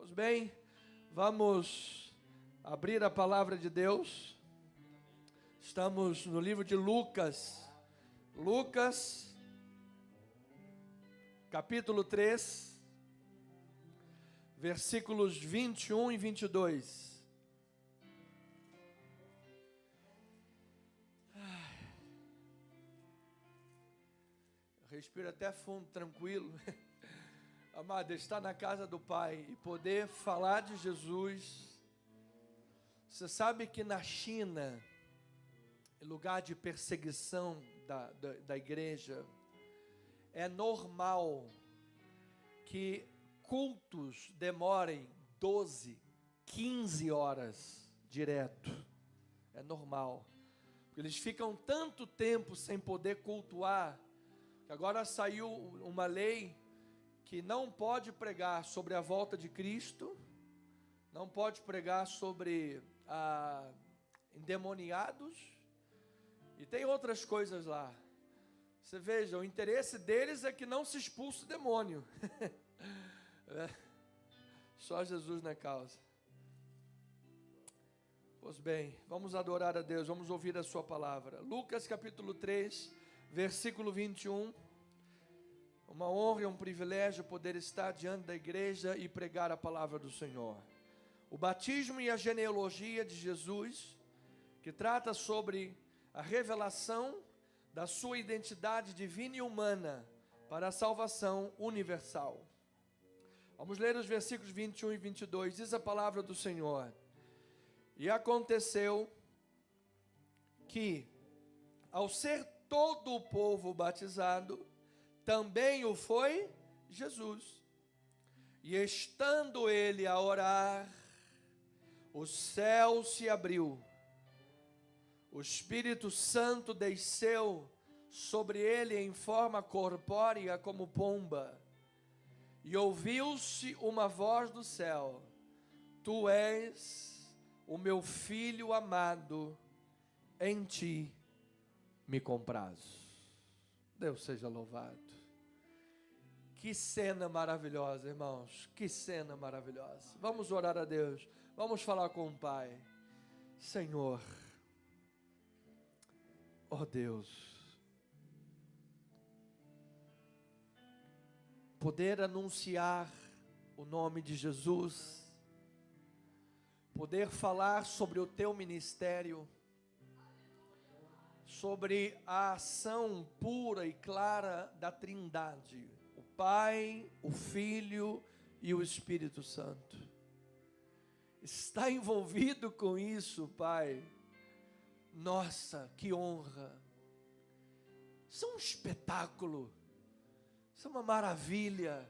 Pois bem, vamos abrir a palavra de Deus. Estamos no livro de Lucas. Lucas, capítulo 3, versículos 21 e 22. Respira até fundo, tranquilo. Amado, estar na casa do Pai e poder falar de Jesus. Você sabe que na China, lugar de perseguição da igreja, é normal que cultos demorem 12, 15 horas direto. É normal. Eles ficam tanto tempo sem poder cultuar, que agora saiu uma lei que não pode pregar sobre a volta de Cristo, não pode pregar sobre endemoniados, e tem outras coisas lá. Você veja, o interesse deles é que não se expulse o demônio. Só Jesus na causa. Pois bem, vamos adorar a Deus, vamos ouvir a sua palavra. Lucas capítulo 3, versículo 21. Uma honra e um privilégio poder estar diante da igreja e pregar a palavra do Senhor. O batismo e a genealogia de Jesus, que trata sobre a revelação da sua identidade divina e humana para a salvação universal. Vamos ler os versículos 21 e 22, diz a palavra do Senhor. E aconteceu que, ao ser todo o povo batizado, também o foi Jesus. E estando ele a orar, o céu se abriu, o Espírito Santo desceu sobre ele em forma corpórea como pomba, e ouviu-se uma voz do céu: Tu és o meu filho amado, em ti me comprazo. Deus seja louvado. Que cena maravilhosa, irmãos, que cena maravilhosa. Vamos orar a Deus, vamos falar com o Pai. Senhor, ó Deus, poder anunciar o nome de Jesus, poder falar sobre o teu ministério, sobre a ação pura e clara da Trindade, o Pai, o Filho e o Espírito Santo. Está envolvido com isso, Pai. Nossa, que honra. Isso é um espetáculo. Isso é uma maravilha.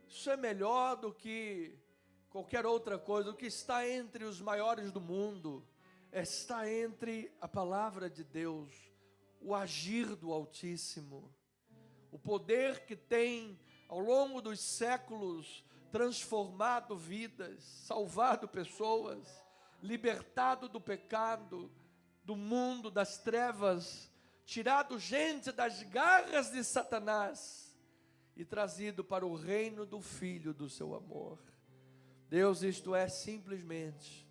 Isso é melhor do que qualquer outra coisa. O que está entre os maiores do mundo está entre a palavra de Deus, o agir do Altíssimo, o poder que tem ao longo dos séculos transformado vidas, salvado pessoas, libertado do pecado, do mundo, das trevas, tirado gente das garras de Satanás e trazido para o reino do Filho do seu amor. Deus, isto é simplesmente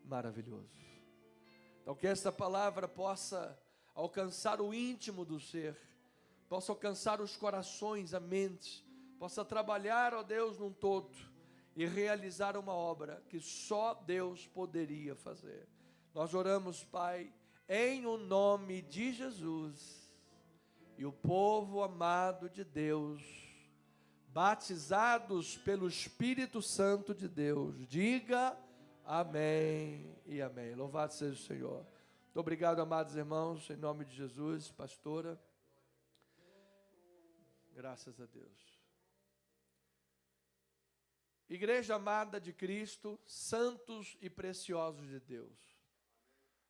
maravilhoso. Então que esta palavra possa alcançar o íntimo do ser, possa alcançar os corações, a mente, possa trabalhar, ó Deus, num todo e realizar uma obra que só Deus poderia fazer. Nós oramos, Pai, em o nome de Jesus, e o povo amado de Deus, batizados pelo Espírito Santo de Deus, diga amém e amém. Louvado seja o Senhor. Muito obrigado, amados irmãos, em nome de Jesus. Pastora, graças a Deus. Igreja amada de Cristo, santos e preciosos de Deus,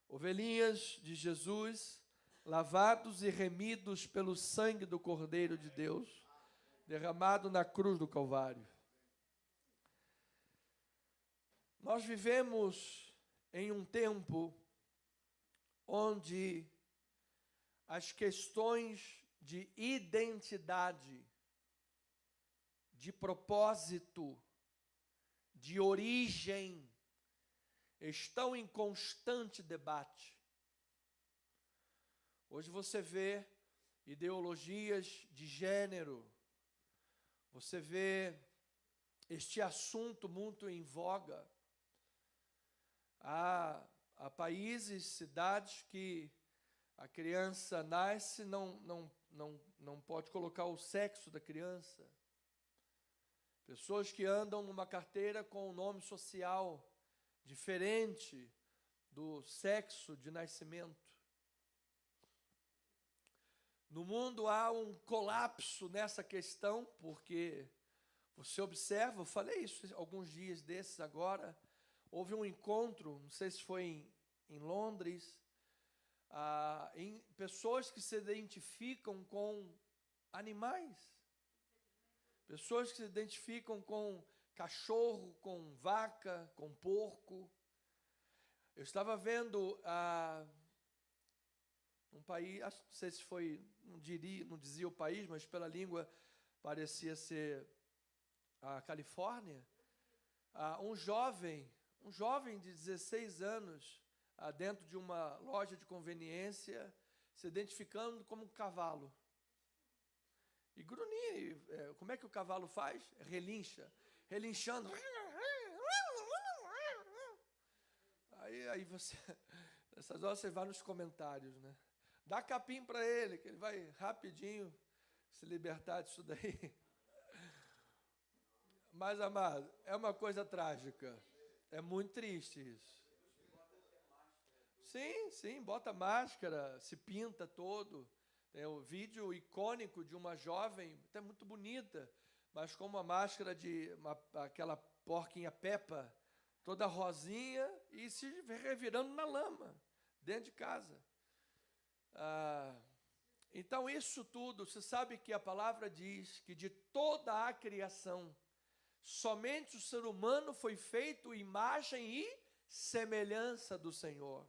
ovelhinhas de Jesus, lavados e remidos pelo sangue do Cordeiro de Deus, derramado na cruz do Calvário. Nós vivemos em um tempo onde as questões de identidade, de propósito, de origem estão em constante debate. Hoje você vê ideologias de gênero, você vê este assunto muito em voga. Há países, cidades que a criança nasce, não pode colocar o sexo da criança. Pessoas que andam numa carteira com um nome social diferente do sexo de nascimento. No mundo há um colapso nessa questão, porque você observa, eu falei isso alguns dias desses agora, houve um encontro, não sei se foi em Londres, em pessoas que se identificam com animais, pessoas que se identificam com cachorro, com vaca, com porco. Eu estava vendo um país, não sei se foi, não dizia o país, mas pela língua parecia ser a Califórnia, um jovem de 16 anos, dentro de uma loja de conveniência, se identificando como um cavalo. E grunhir, como é que o cavalo faz? Relincha, relinchando. Aí você, nessas horas você vai nos comentários, né? Dá capim para ele, que ele vai rapidinho se libertar disso daí. Mas, amado, é uma coisa trágica. É muito triste isso. Sim, bota máscara, se pinta todo. Tem o vídeo icônico de uma jovem, até muito bonita, mas com uma máscara aquela porquinha Peppa, toda rosinha e se revirando na lama, dentro de casa. Então isso tudo, você sabe que a palavra diz que de toda a criação, somente o ser humano foi feito imagem e semelhança do Senhor.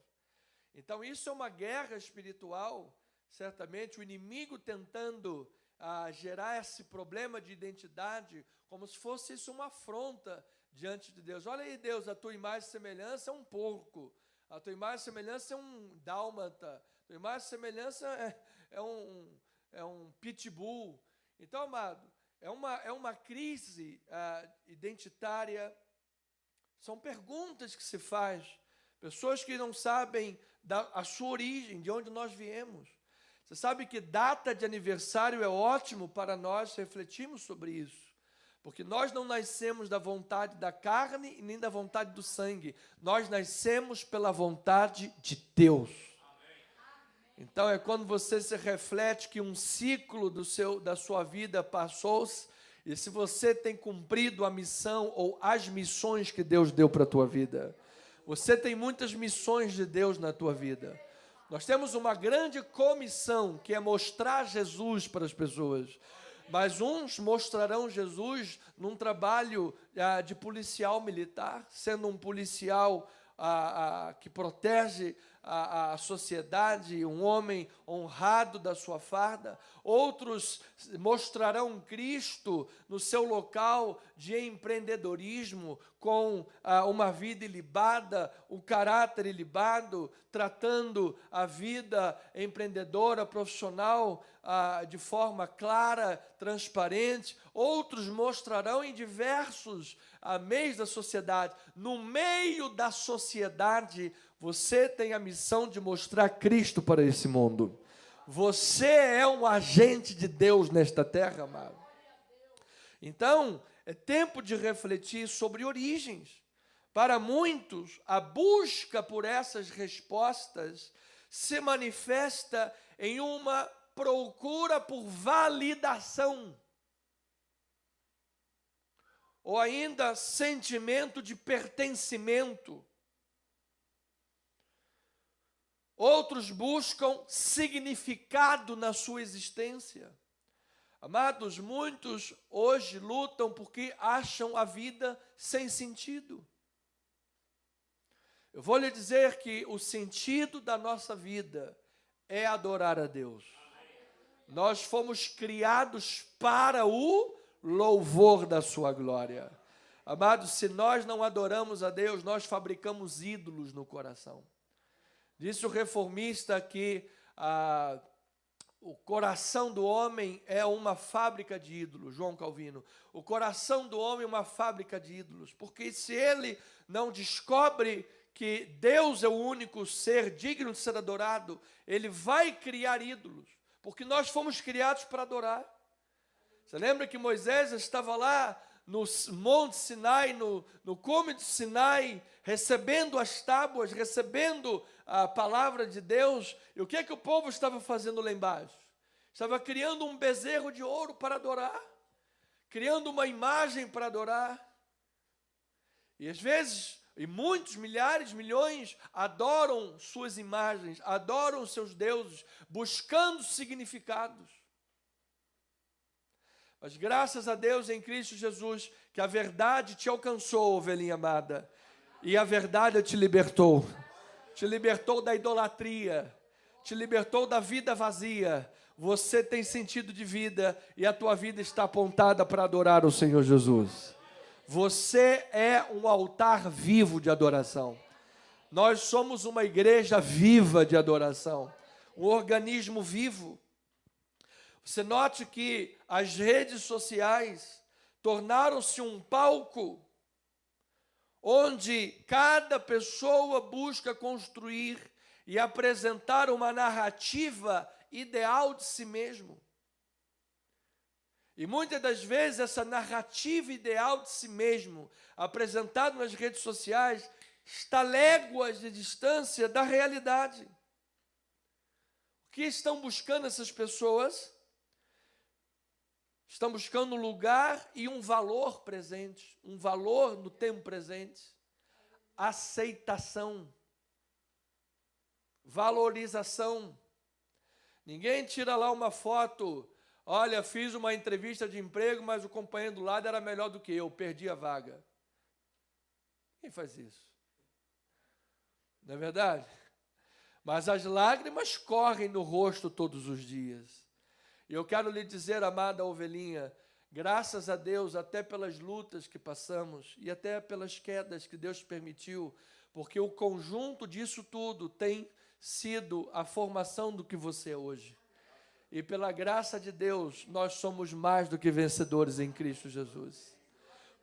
Então isso é uma guerra espiritual, certamente o inimigo tentando gerar esse problema de identidade, como se fosse isso uma afronta diante de Deus. Olha aí, Deus, a tua imagem e semelhança é um porco, a tua imagem e semelhança é um dálmata, a tua imagem e semelhança é um pitbull. Então, amado, é uma crise identitária. São perguntas que se faz, pessoas que não sabem a sua origem, de onde nós viemos. Você sabe que data de aniversário é ótimo para nós refletirmos sobre isso, porque nós não nascemos da vontade da carne e nem da vontade do sangue, nós nascemos pela vontade de Deus. Então é quando você se reflete que um ciclo da sua vida passou-se, e se você tem cumprido a missão ou as missões que Deus deu para a tua vida. Você tem muitas missões de Deus na tua vida. Nós temos uma grande comissão, que é mostrar Jesus para as pessoas. Mas uns mostrarão Jesus num trabalho de policial militar, sendo um policial que protege a sociedade, um homem honrado da sua farda. Outros mostrarão Cristo no seu local de empreendedorismo, com uma vida ilibada, o caráter ilibado, tratando a vida empreendedora, profissional, de forma clara, transparente. Outros mostrarão em diversos meios da sociedade. No meio da sociedade, você tem a missão de mostrar Cristo para esse mundo. Você é um agente de Deus nesta terra, amado. Então, é tempo de refletir sobre origens. Para muitos, a busca por essas respostas se manifesta em uma procura por validação, ou ainda sentimento de pertencimento. Outros buscam significado na sua existência. Amados, muitos hoje lutam porque acham a vida sem sentido. Eu vou lhe dizer que o sentido da nossa vida é adorar a Deus. Nós fomos criados para o louvor da sua glória. Amados, se nós não adoramos a Deus, nós fabricamos ídolos no coração. Disse o reformista que o coração do homem é uma fábrica de ídolos, João Calvino. O coração do homem é uma fábrica de ídolos, porque se ele não descobre que Deus é o único ser digno de ser adorado, ele vai criar ídolos, porque nós fomos criados para adorar. Você lembra que Moisés estava lá no Monte Sinai, no cume de Sinai, recebendo as tábuas, recebendo a palavra de Deus, e o que é que o povo estava fazendo lá embaixo? Estava criando um bezerro de ouro para adorar, criando uma imagem para adorar, e às vezes, e muitos, milhares, milhões, adoram suas imagens, adoram seus deuses, buscando significados. Mas graças a Deus em Cristo Jesus, que a verdade te alcançou, ovelhinha amada, e a verdade te libertou da idolatria, te libertou da vida vazia. Você tem sentido de vida e a tua vida está apontada para adorar o Senhor Jesus. Você é um altar vivo de adoração. Nós somos uma igreja viva de adoração, um organismo vivo. Você note que as redes sociais tornaram-se um palco onde cada pessoa busca construir e apresentar uma narrativa ideal de si mesmo. E muitas das vezes essa narrativa ideal de si mesmo, apresentada nas redes sociais, está léguas de distância da realidade. O que estão buscando essas pessoas? Estão buscando um lugar e um valor presente, um valor no tempo presente, aceitação, valorização. Ninguém tira lá uma foto, olha, fiz uma entrevista de emprego, mas o companheiro do lado era melhor do que eu, perdi a vaga. Quem faz isso? Não é verdade? Mas as lágrimas correm no rosto todos os dias. E eu quero lhe dizer, amada ovelhinha, graças a Deus, até pelas lutas que passamos e até pelas quedas que Deus permitiu, porque o conjunto disso tudo tem sido a formação do que você é hoje. E pela graça de Deus, nós somos mais do que vencedores em Cristo Jesus.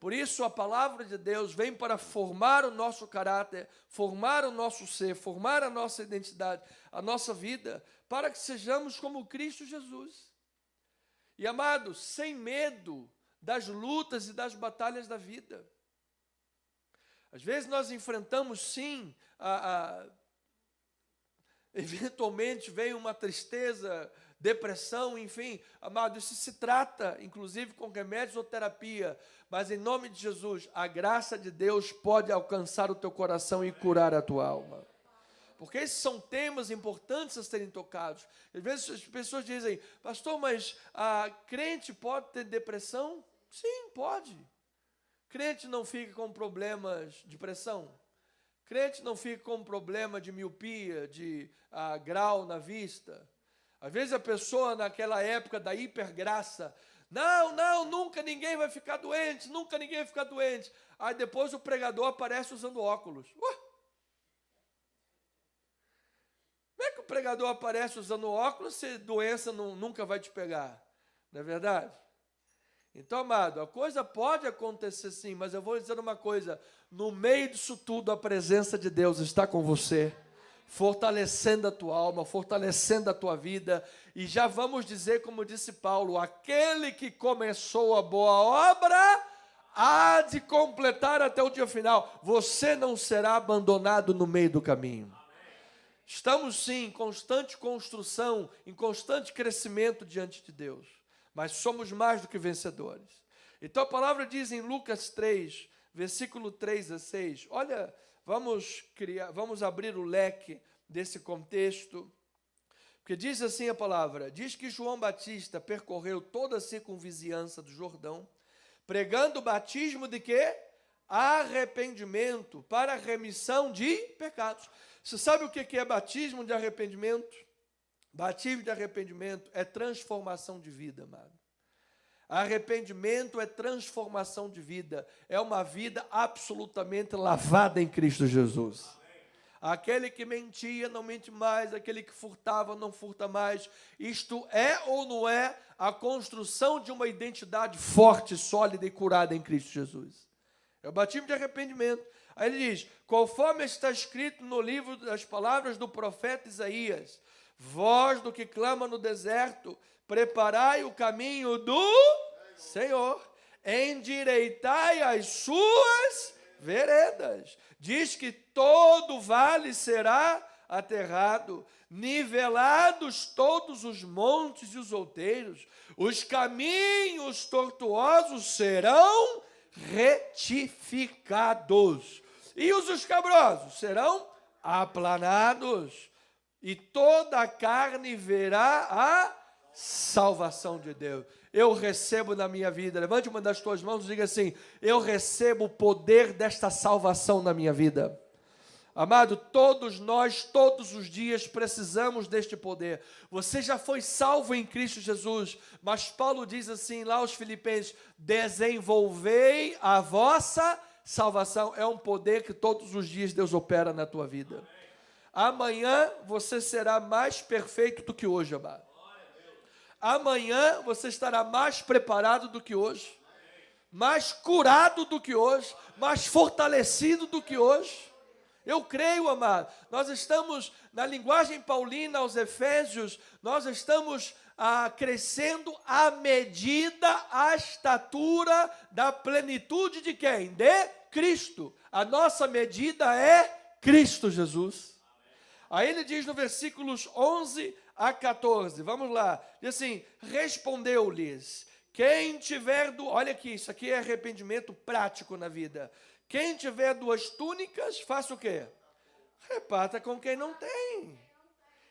Por isso, a palavra de Deus vem para formar o nosso caráter, formar o nosso ser, formar a nossa identidade, a nossa vida, para que sejamos como Cristo Jesus. E, amados, sem medo das lutas e das batalhas da vida. Às vezes nós enfrentamos, sim, eventualmente vem uma tristeza, depressão, enfim. Amado, isso se trata, inclusive, com remédios ou terapia. Mas, em nome de Jesus, a graça de Deus pode alcançar o teu coração e curar a tua alma. Porque esses são temas importantes a serem tocados. Às vezes as pessoas dizem, pastor, mas crente pode ter depressão? Sim, pode. Crente não fica com problemas de pressão. Crente não fica com problema de miopia, de grau na vista. Às vezes a pessoa naquela época da hipergraça, não, nunca ninguém vai ficar doente, nunca ninguém vai ficar doente. Aí depois o pregador aparece usando óculos. Como é que o pregador aparece usando óculos se doença nunca vai te pegar? Não é verdade? Então, amado, a coisa pode acontecer sim, mas eu vou dizer uma coisa, no meio disso tudo a presença de Deus está com você, fortalecendo a tua alma, fortalecendo a tua vida, e já vamos dizer, como disse Paulo, aquele que começou a boa obra, há de completar até o dia final. Você não será abandonado no meio do caminho. Estamos sim em constante construção, em constante crescimento diante de Deus, mas somos mais do que vencedores. Então a palavra diz em Lucas 3, versículo 3 a 6, olha, vamos abrir o leque desse contexto, porque diz assim a palavra, diz que João Batista percorreu toda a circunvizinhança do Jordão, pregando o batismo de quê? Arrependimento para a remissão de pecados. Você sabe o que é batismo de arrependimento? Batismo de arrependimento é transformação de vida, amado. Arrependimento é transformação de vida, é uma vida absolutamente lavada em Cristo Jesus. Aquele que mentia não mente mais, aquele que furtava não furta mais. Isto é ou não é a construção de uma identidade forte, sólida e curada em Cristo Jesus? É o batismo de arrependimento. Aí ele diz, conforme está escrito no livro das palavras do profeta Isaías, voz do que clama no deserto, preparai o caminho do Senhor, endireitai as suas veredas. Diz que todo vale será aterrado, nivelados todos os montes e os outeiros, os caminhos tortuosos serão retificados, e os escabrosos serão aplanados, e toda a carne verá a salvação de Deus. Eu recebo na minha vida, levante uma das tuas mãos e diga assim, eu recebo o poder desta salvação na minha vida. Amado, todos nós, todos os dias precisamos deste poder. Você já foi salvo em Cristo Jesus, mas Paulo diz assim lá aos Filipenses, desenvolvei a vossa salvação. É um poder que todos os dias Deus opera na tua vida. Amanhã você será mais perfeito do que hoje, amado. Amanhã você estará mais preparado do que hoje, mais curado do que hoje, mais fortalecido do que hoje. Eu creio, amado, nós estamos, na linguagem paulina aos Efésios, nós estamos crescendo à medida, à estatura da plenitude de quem? De Cristo. A nossa medida é Cristo Jesus. Aí ele diz no versículos 11 a 14, vamos lá, diz assim, respondeu-lhes, quem tiver, olha aqui, isso aqui é arrependimento prático na vida, quem tiver 2 túnicas, faça o quê? Reparta com quem não tem.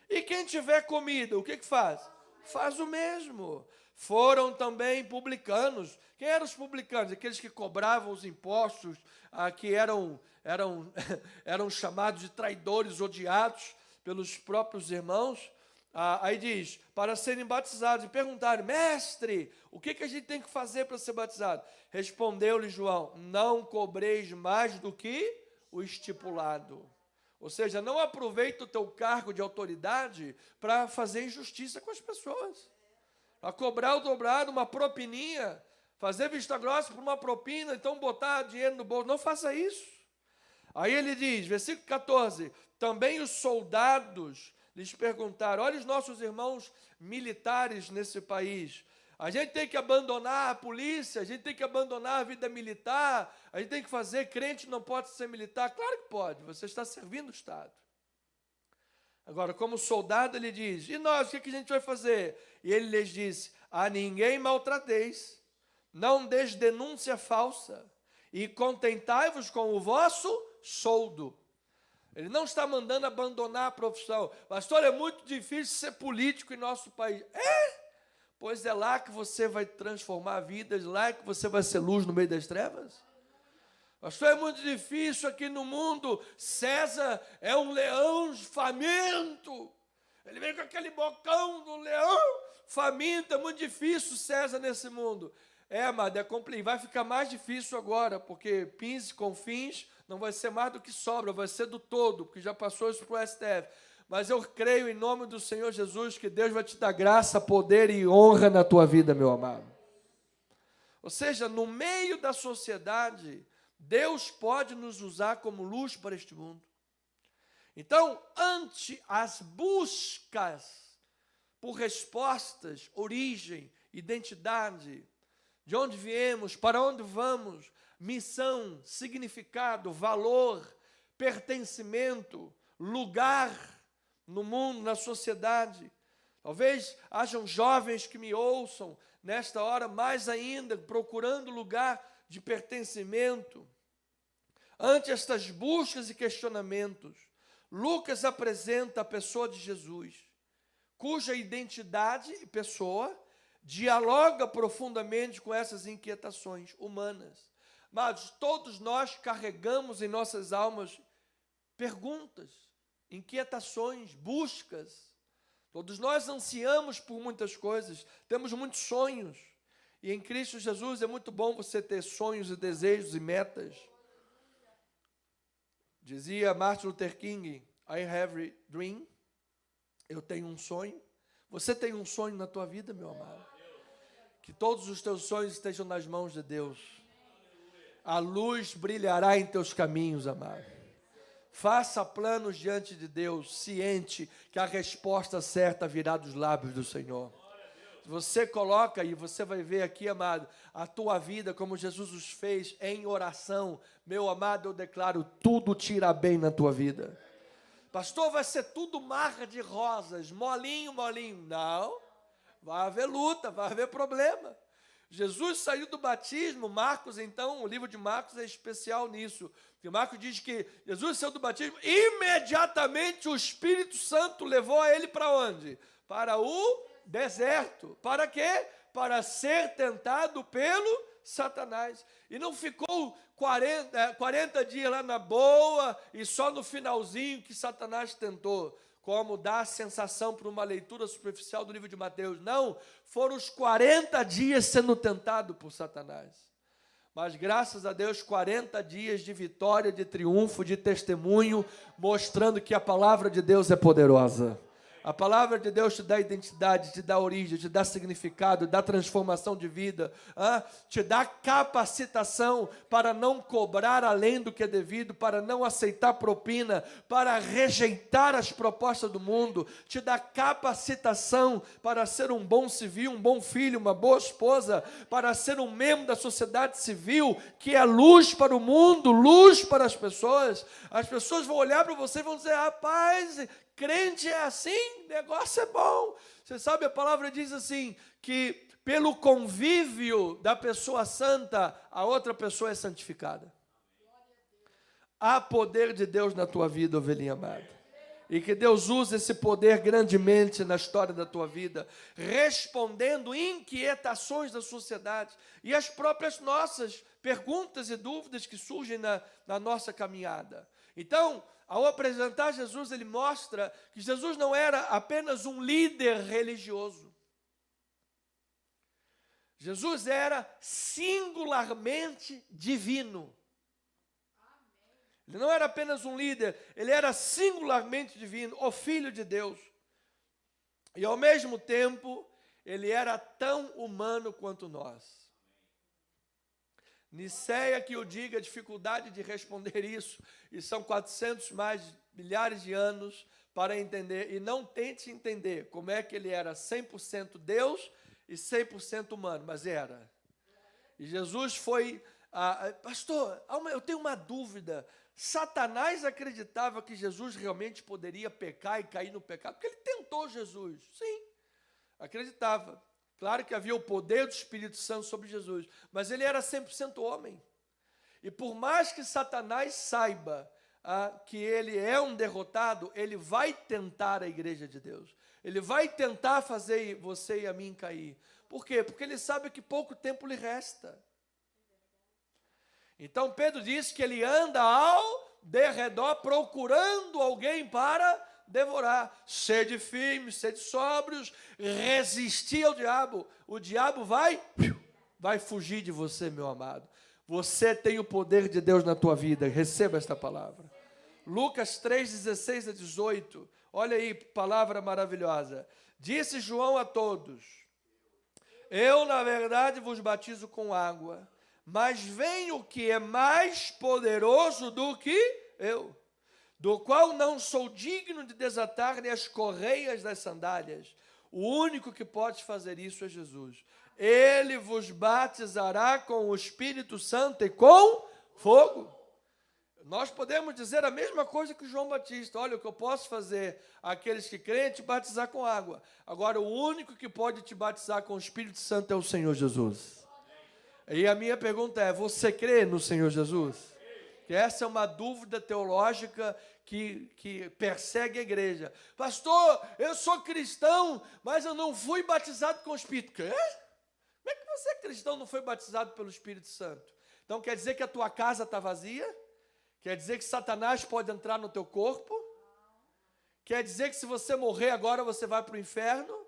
E quem tiver comida, o que faz? Faz o mesmo. Foram também publicanos. Quem eram os publicanos? Aqueles que cobravam os impostos, que eram chamados de traidores, odiados pelos próprios irmãos. Aí diz, para serem batizados, e perguntaram, mestre, o que a gente tem que fazer para ser batizado? Respondeu-lhe João, não cobreis mais do que o estipulado. Ou seja, não aproveita o teu cargo de autoridade para fazer injustiça com as pessoas. Para cobrar o dobrado, uma propininha, fazer vista grossa por uma propina, então botar dinheiro no bolso. Não faça isso. Aí ele diz, versículo 14, também os soldados lhes perguntaram, olha os nossos irmãos militares nesse país, a gente tem que abandonar a polícia, a gente tem que abandonar a vida militar, a gente tem que fazer, crente não pode ser militar. Claro que pode, você está servindo o Estado. Agora, como soldado, ele diz, e nós, o que a gente vai fazer? E ele lhes disse, a ninguém maltrateis, não deis denúncia falsa, e contentai-vos com o vosso soldo. Ele não está mandando abandonar a profissão. Pastor, é muito difícil ser político em nosso país. Pois é lá que você vai transformar vidas, lá que você vai ser luz no meio das trevas. Pastor, é muito difícil aqui no mundo. César é um leão faminto. Ele vem com aquele bocão do leão faminto. É muito difícil, César, nesse mundo. Amado, é complicado. Vai ficar mais difícil agora, porque pins com fins não vai ser mais do que sobra, vai ser do todo, porque já passou isso para o STF. Mas eu creio em nome do Senhor Jesus que Deus vai te dar graça, poder e honra na tua vida, meu amado. Ou seja, no meio da sociedade, Deus pode nos usar como luz para este mundo. Então, ante as buscas por respostas, origem, identidade, de onde viemos, para onde vamos, missão, significado, valor, pertencimento, lugar no mundo, na sociedade. Talvez hajam jovens que me ouçam nesta hora, mais ainda, procurando lugar de pertencimento. Ante estas buscas e questionamentos, Lucas apresenta a pessoa de Jesus, cuja identidade e pessoa dialoga profundamente com essas inquietações humanas. Mas todos nós carregamos em nossas almas perguntas, inquietações, buscas. Todos nós ansiamos por muitas coisas, temos muitos sonhos. E em Cristo Jesus é muito bom você ter sonhos e desejos e metas. Dizia Martin Luther King, I have a dream. Eu tenho um sonho. Você tem um sonho na tua vida, meu amado? Que todos os teus sonhos estejam nas mãos de Deus. A luz brilhará em teus caminhos, amado. Faça planos diante de Deus, ciente que a resposta certa virá dos lábios do Senhor. Você coloca, e você vai ver aqui, amado, a tua vida como Jesus os fez em oração. Meu amado, eu declaro, tudo te irá bem na tua vida. Pastor, vai ser tudo marca de rosas, molinho, molinho. Não, vai haver luta, vai haver problema. Jesus saiu do batismo, Marcos, então, o livro de Marcos é especial nisso. Porque Marcos diz que Jesus saiu do batismo, imediatamente o Espírito Santo levou a ele para onde? Para o deserto. Para quê? Para ser tentado pelo Satanás. E não ficou 40 dias lá na boa e só no finalzinho que Satanás tentou, como dá a sensação por uma leitura superficial do livro de Mateus. Não, foram os 40 dias sendo tentado por Satanás. Mas graças a Deus, 40 dias de vitória, de triunfo, de testemunho, mostrando que a palavra de Deus é poderosa. A palavra de Deus te dá identidade, te dá origem, te dá significado, dá transformação de vida, te dá capacitação para não cobrar além do que é devido, para não aceitar propina, para rejeitar as propostas do mundo, te dá capacitação para ser um bom civil, um bom filho, uma boa esposa, para ser um membro da sociedade civil, que é luz para o mundo, luz para as pessoas. As pessoas vão olhar para você e vão dizer, rapaz, crente é assim, negócio é bom. Você sabe, a palavra diz assim, que pelo convívio da pessoa santa, a outra pessoa é santificada. Há poder de Deus na tua vida, ovelhinha amada. E que Deus use esse poder grandemente na história da tua vida, respondendo inquietações da sociedade e as próprias nossas perguntas e dúvidas que surgem na nossa caminhada. Então, ao apresentar Jesus, ele mostra que Jesus não era apenas um líder religioso. Jesus era singularmente divino. Ele não era apenas um líder, ele era singularmente divino, o Filho de Deus. E ao mesmo tempo, ele era tão humano quanto nós. Niceia que o diga, a dificuldade de responder isso, e são 400 mais milhares de anos para entender, e não tente entender como é que ele era 100% Deus e 100% humano, mas era. E Jesus foi, pastor, eu tenho uma dúvida, Satanás acreditava que Jesus realmente poderia pecar e cair no pecado, porque ele tentou Jesus, sim, acreditava. Claro que havia o poder do Espírito Santo sobre Jesus, mas ele era 100% homem. E por mais que Satanás saiba que ele é um derrotado, ele vai tentar a igreja de Deus. Ele vai tentar fazer você e a mim cair. Por quê? Porque ele sabe que pouco tempo lhe resta. Então Pedro diz que ele anda ao derredor procurando alguém para devorar. Sede firmes, sede sóbrios, resistir ao diabo. O diabo vai fugir de você, meu amado. Você tem o poder de Deus na tua vida. Receba esta palavra. Lucas 3, 16 a 18. Olha aí, palavra maravilhosa. Disse João a todos: eu, na verdade, vos batizo com água, mas vem o que é mais poderoso do que eu, do qual não sou digno de desatar nem as correias das sandálias. O único que pode fazer isso é Jesus. Ele vos batizará com o Espírito Santo e com fogo. Nós podemos dizer a mesma coisa que João Batista. Olha, o que eu posso fazer aqueles que creem é te batizar com água. Agora, o único que pode te batizar com o Espírito Santo é o Senhor Jesus. E a minha pergunta é, você crê no Senhor Jesus? Que essa é uma dúvida teológica que persegue a igreja. Pastor, eu sou cristão, mas eu não fui batizado com o Espírito. Quê? Como é que você é cristão e não foi batizado pelo Espírito Santo? Então quer dizer que a tua casa está vazia? Quer dizer que Satanás pode entrar no teu corpo? Quer dizer que se você morrer agora você vai para o inferno?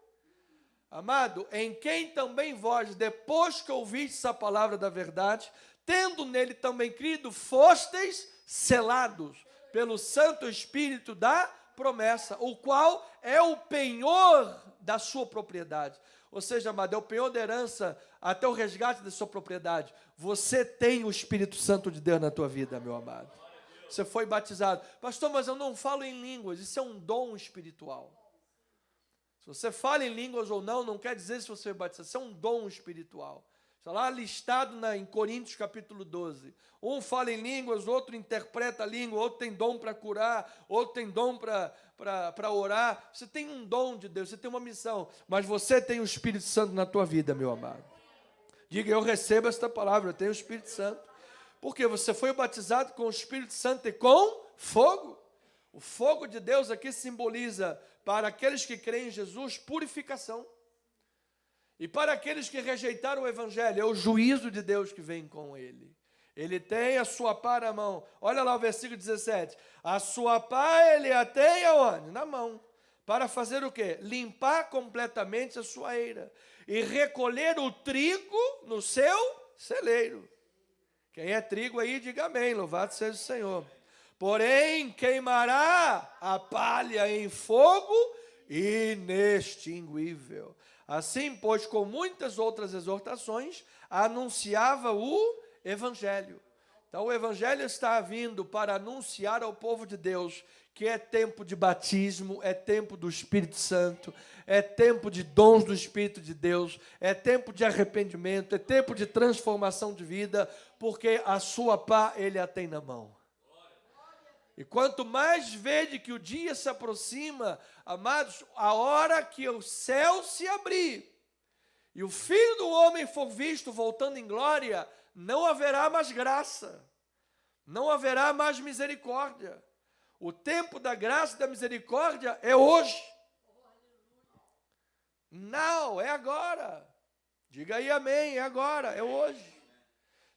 Amado, em quem também vós, depois que ouvistes a palavra da verdade, tendo nele também crido, fostes selados pelo Santo Espírito da promessa, o qual é o penhor da sua propriedade. Ou seja, amado, é o penhor da herança até o resgate da sua propriedade. Você tem o Espírito Santo de Deus na tua vida, meu amado. Você foi batizado. Pastor, mas eu não falo em línguas. Isso é um dom espiritual. Se você fala em línguas ou não, não quer dizer se você foi batizado. Isso é um dom espiritual. Está lá listado em Coríntios capítulo 12. Um fala em línguas, outro interpreta a língua, outro tem dom para curar, outro tem dom para orar. Você tem um dom de Deus, você tem uma missão. Mas você tem o Espírito Santo na tua vida, meu amado. Diga, eu recebo esta palavra, eu tenho o Espírito Santo. Porque você foi batizado com o Espírito Santo e com fogo. O fogo de Deus aqui simboliza, para aqueles que creem em Jesus, purificação. E para aqueles que rejeitaram o Evangelho, é o juízo de Deus que vem com ele. Ele tem a sua pá na mão. Olha lá o versículo 17. A sua pá ele a tem aonde? Na mão. Para fazer o quê? Limpar completamente a sua eira. E recolher o trigo no seu celeiro. Quem é trigo aí, diga amém. Louvado seja o Senhor. Porém, queimará a palha em fogo inextinguível. Assim, pois, com muitas outras exortações, anunciava o Evangelho. Então, o Evangelho está vindo para anunciar ao povo de Deus que é tempo de batismo, é tempo do Espírito Santo, é tempo de dons do Espírito de Deus, é tempo de arrependimento, é tempo de transformação de vida, porque a sua pá ele a tem na mão. E quanto mais vede que o dia se aproxima, amados, a hora que o céu se abrir e o Filho do Homem for visto voltando em glória, não haverá mais graça, não haverá mais misericórdia. O tempo da graça e da misericórdia é hoje. Não, é agora. Diga aí amém, é agora, é hoje.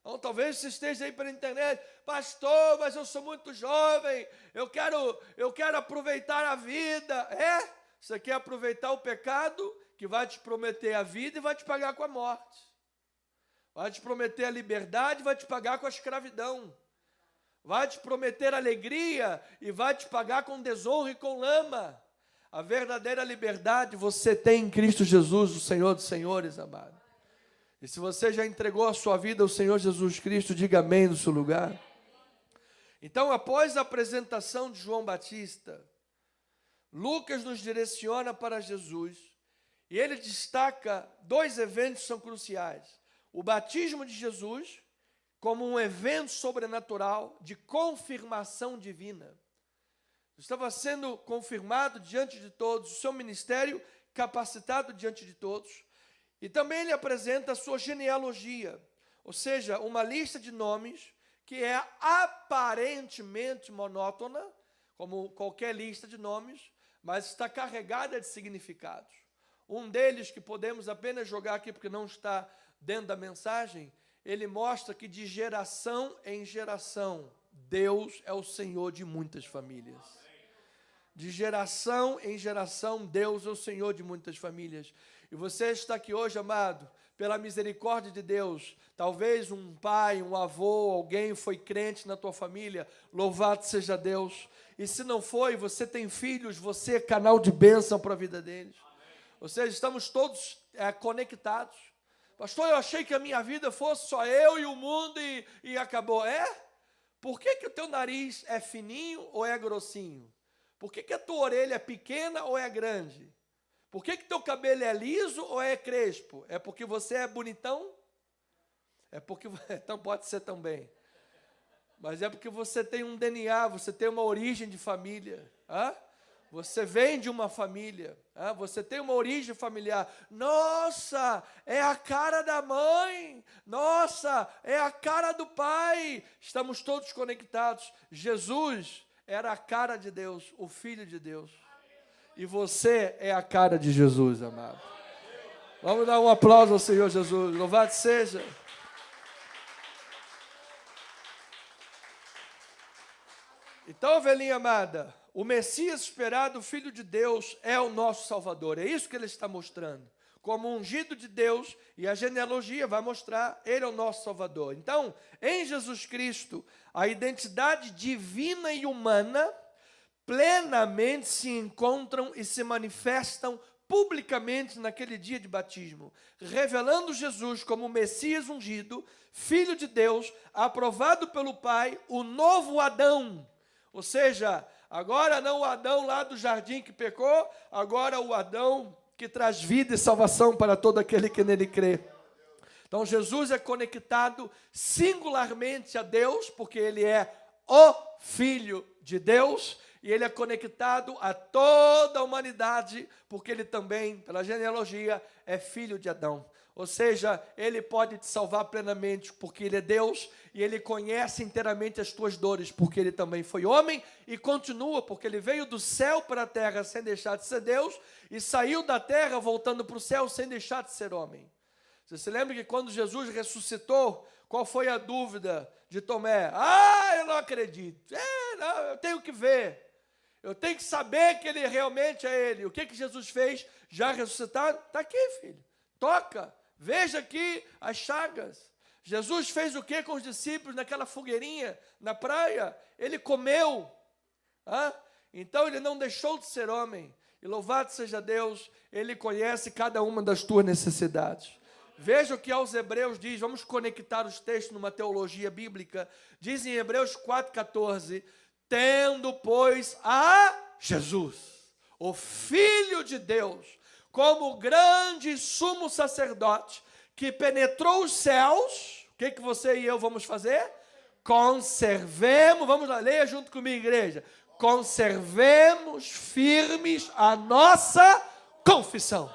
Então, talvez você esteja aí pela internet, pastor, mas eu sou muito jovem, eu quero aproveitar a vida. Você quer aproveitar o pecado que vai te prometer a vida e vai te pagar com a morte. Vai te prometer a liberdade e vai te pagar com a escravidão. Vai te prometer alegria e vai te pagar com desonra e com lama. A verdadeira liberdade você tem em Cristo Jesus, o Senhor dos Senhores, amado. E se você já entregou a sua vida ao Senhor Jesus Cristo, diga amém no seu lugar. Então, após a apresentação de João Batista, Lucas nos direciona para Jesus e ele destaca dois eventos que são cruciais. O batismo de Jesus como um evento sobrenatural de confirmação divina. Estava sendo confirmado diante de todos, o seu ministério capacitado diante de todos. E também ele apresenta a sua genealogia, ou seja, uma lista de nomes que é aparentemente monótona, como qualquer lista de nomes, mas está carregada de significados. Um deles que podemos apenas jogar aqui porque não está dentro da mensagem, ele mostra que de geração em geração, Deus é o Senhor de muitas famílias. De geração em geração, Deus é o Senhor de muitas famílias. E você está aqui hoje, amado, pela misericórdia de Deus. Talvez um pai, um avô, alguém foi crente na tua família. Louvado seja Deus. E se não foi, você tem filhos, você é canal de bênção para a vida deles. Ou seja, estamos todos conectados. Pastor, eu achei que a minha vida fosse só eu e o mundo e acabou. Por que o teu nariz é fininho ou é grossinho? Por que a tua orelha é pequena ou é grande? Por que teu cabelo é liso ou é crespo? É porque você é bonitão? É porque... Então pode ser também. Mas é porque você tem um DNA, você tem uma origem de família. Você vem de uma família. Você tem uma origem familiar. Nossa, é a cara da mãe. Nossa, é a cara do pai. Estamos todos conectados. Jesus era a cara de Deus, o Filho de Deus. E você é a cara de Jesus, amado. Vamos dar um aplauso ao Senhor Jesus. Louvado seja. Então, ovelhinha amada, o Messias esperado, o Filho de Deus, é o nosso Salvador. É isso que ele está mostrando. como ungido de Deus, e a genealogia vai mostrar, ele é o nosso Salvador. Então, em Jesus Cristo, a identidade divina e humana plenamente se encontram e se manifestam publicamente naquele dia de batismo, revelando Jesus como o Messias ungido, Filho de Deus, aprovado pelo Pai, o novo Adão. Ou seja, agora não o Adão lá do jardim que pecou, agora o Adão que traz vida e salvação para todo aquele que nele crê. Então Jesus é conectado singularmente a Deus, porque ele é o Filho de Deus, e ele é conectado a toda a humanidade, porque ele também, pela genealogia, é filho de Adão. Ou seja, ele pode te salvar plenamente, porque ele é Deus, e ele conhece inteiramente as tuas dores, porque ele também foi homem, e continua, porque ele veio do céu para a terra sem deixar de ser Deus, e saiu da terra voltando para o céu sem deixar de ser homem. Você se lembra que quando Jesus ressuscitou, qual foi a dúvida de Tomé? Eu não acredito. Não, eu tenho que ver. Eu tenho que saber que ele realmente é ele. O que Jesus fez? Já ressuscitado? Está aqui, filho. Toca. Veja aqui as chagas. Jesus fez o que com os discípulos naquela fogueirinha na praia? Ele comeu. Então ele não deixou de ser homem. E louvado seja Deus, ele conhece cada uma das tuas necessidades. Veja o que aos Hebreus diz, vamos conectar os textos numa teologia bíblica. Diz em Hebreus 4,14: tendo, pois, a Jesus, o Filho de Deus, como grande sumo sacerdote, que penetrou os céus, o que você e eu vamos fazer? Conservemos, vamos lá, leia junto comigo, igreja. Conservemos firmes a nossa confissão.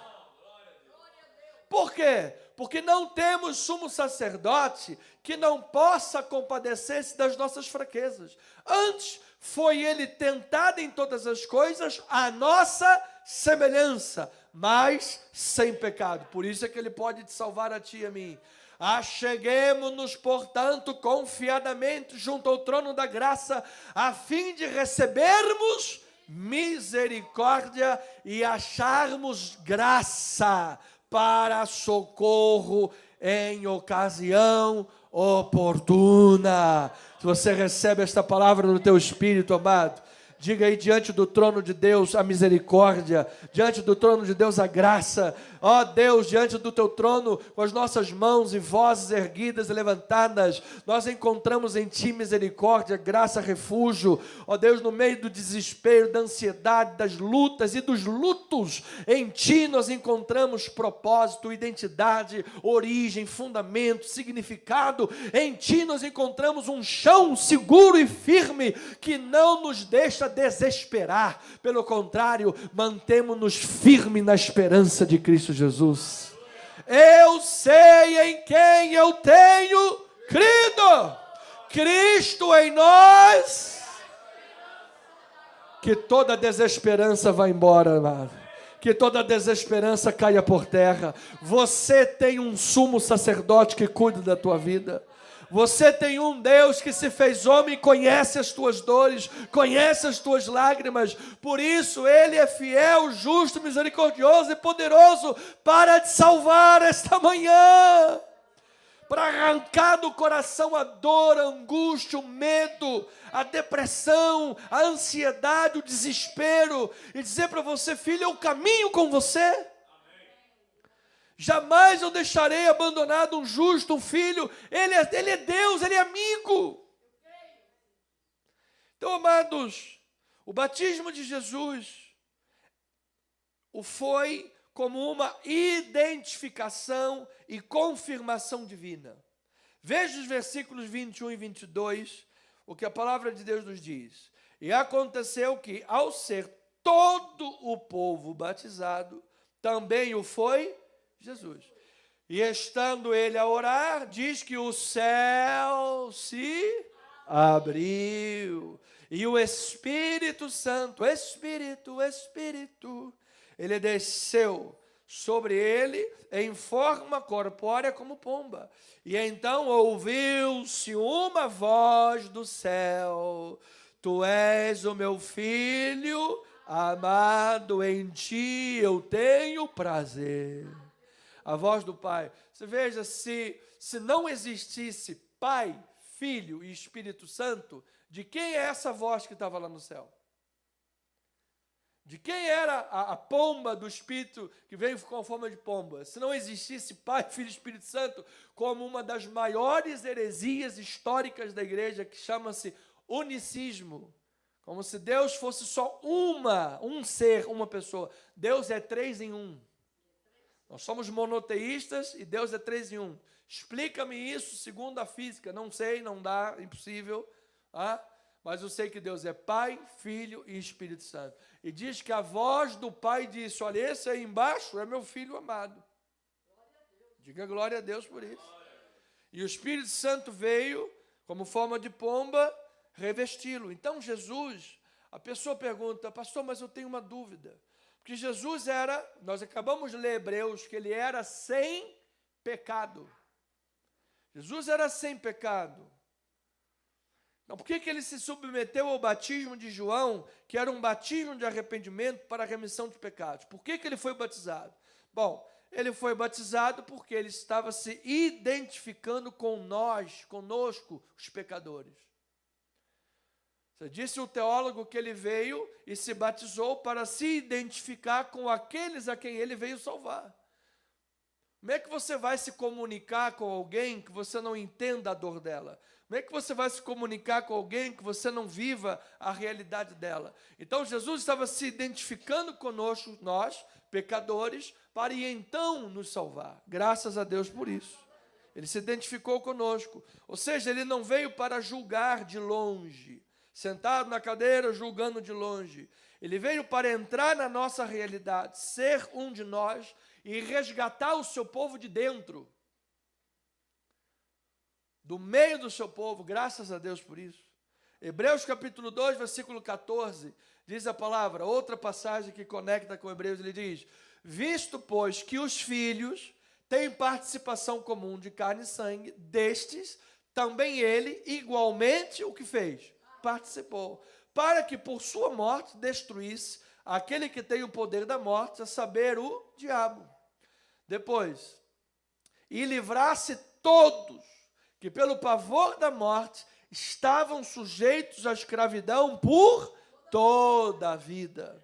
Por quê? Porque não temos sumo sacerdote que não possa compadecer-se das nossas fraquezas. Antes, foi ele tentado em todas as coisas, a nossa semelhança, mas sem pecado. Por isso é que ele pode te salvar a ti e a mim. Acheguemo-nos, portanto, confiadamente junto ao trono da graça, a fim de recebermos misericórdia e acharmos graça para socorro em ocasião oportuna. Se você recebe esta palavra no teu espírito, amado, diga aí, diante do trono de Deus a misericórdia, diante do trono de Deus a graça. Ó Deus, diante do teu trono, com as nossas mãos e vozes erguidas e levantadas, nós encontramos em ti misericórdia, graça, refúgio. Ó Deus, no meio do desespero, da ansiedade, das lutas e dos lutos, em ti nós encontramos propósito, identidade, origem, fundamento, significado. Em ti nós encontramos um chão seguro e firme, que não nos deixa desesperar. Pelo contrário, mantemos-nos firmes na esperança de Cristo Jesus. Eu sei em quem eu tenho crido. Cristo em nós. Que toda desesperança vá embora, amado. Que toda desesperança caia por terra. Você tem um sumo sacerdote que cuida da tua vida. Você tem um Deus que se fez homem e conhece as tuas dores, conhece as tuas lágrimas. Por isso ele é fiel, justo, misericordioso e poderoso para te salvar esta manhã, para arrancar do coração a dor, a angústia, o medo, a depressão, a ansiedade, o desespero, e dizer para você: filho, eu caminho com você. Jamais eu deixarei abandonado um justo, um filho. Ele é Deus, ele é amigo. Então, amados, o batismo de Jesus foi como uma identificação e confirmação divina. Veja os versículos 21 e 22, o que a palavra de Deus nos diz. E aconteceu que, ao ser todo o povo batizado, também o foi Jesus. E estando ele a orar, diz que o céu se abriu. E o Espírito Santo, Espírito, ele desceu sobre ele em forma corpórea como pomba. E então ouviu-se uma voz do céu: tu és o meu filho amado, em ti eu tenho prazer. A voz do Pai. Você veja, se não existisse Pai, Filho e Espírito Santo, de quem é essa voz que estava lá no céu? De quem era a pomba do Espírito que veio com a forma de pomba? Se não existisse Pai, Filho e Espírito Santo, como uma das maiores heresias históricas da igreja, que chama-se unicismo, como se Deus fosse só um ser, uma pessoa. Deus é 3 em 1. Nós somos monoteístas e Deus é 3 em 1. Explica-me isso segundo a física. Não sei, não dá, impossível. Mas eu sei que Deus é Pai, Filho e Espírito Santo. E diz que a voz do Pai disse, olha, esse aí embaixo é meu Filho amado. Diga glória a Deus por isso. E o Espírito Santo veio, como forma de pomba, revesti-lo. Então Jesus, a pessoa pergunta, pastor, mas eu tenho uma dúvida. Porque Jesus era, nós acabamos de ler Hebreus, que ele era sem pecado. Jesus era sem pecado. Então, por que ele se submeteu ao batismo de João, que era um batismo de arrependimento para a remissão de pecados? Por que ele foi batizado? Bom, ele foi batizado porque ele estava se identificando com nós, conosco, os pecadores. Você disse o teólogo que ele veio e se batizou para se identificar com aqueles a quem ele veio salvar. Como é que você vai se comunicar com alguém que você não entenda a dor dela? Como é que você vai se comunicar com alguém que você não viva a realidade dela? Então Jesus estava se identificando conosco, nós, pecadores, para então nos salvar. Graças a Deus por isso. Ele se identificou conosco. Ou seja, ele não veio para julgar de longe, sentado na cadeira, julgando de longe. Ele veio para entrar na nossa realidade, ser um de nós e resgatar o seu povo de dentro. Do meio do seu povo, graças a Deus por isso. Hebreus capítulo 2, versículo 14, diz a palavra, outra passagem que conecta com Hebreus, ele diz, visto, pois, que os filhos têm participação comum de carne e sangue, destes, também ele, igualmente, o que fez? Participou, para que por sua morte destruísse aquele que tem o poder da morte, a saber, o diabo. Depois, e livrasse todos, que pelo pavor da morte estavam sujeitos à escravidão por toda a vida.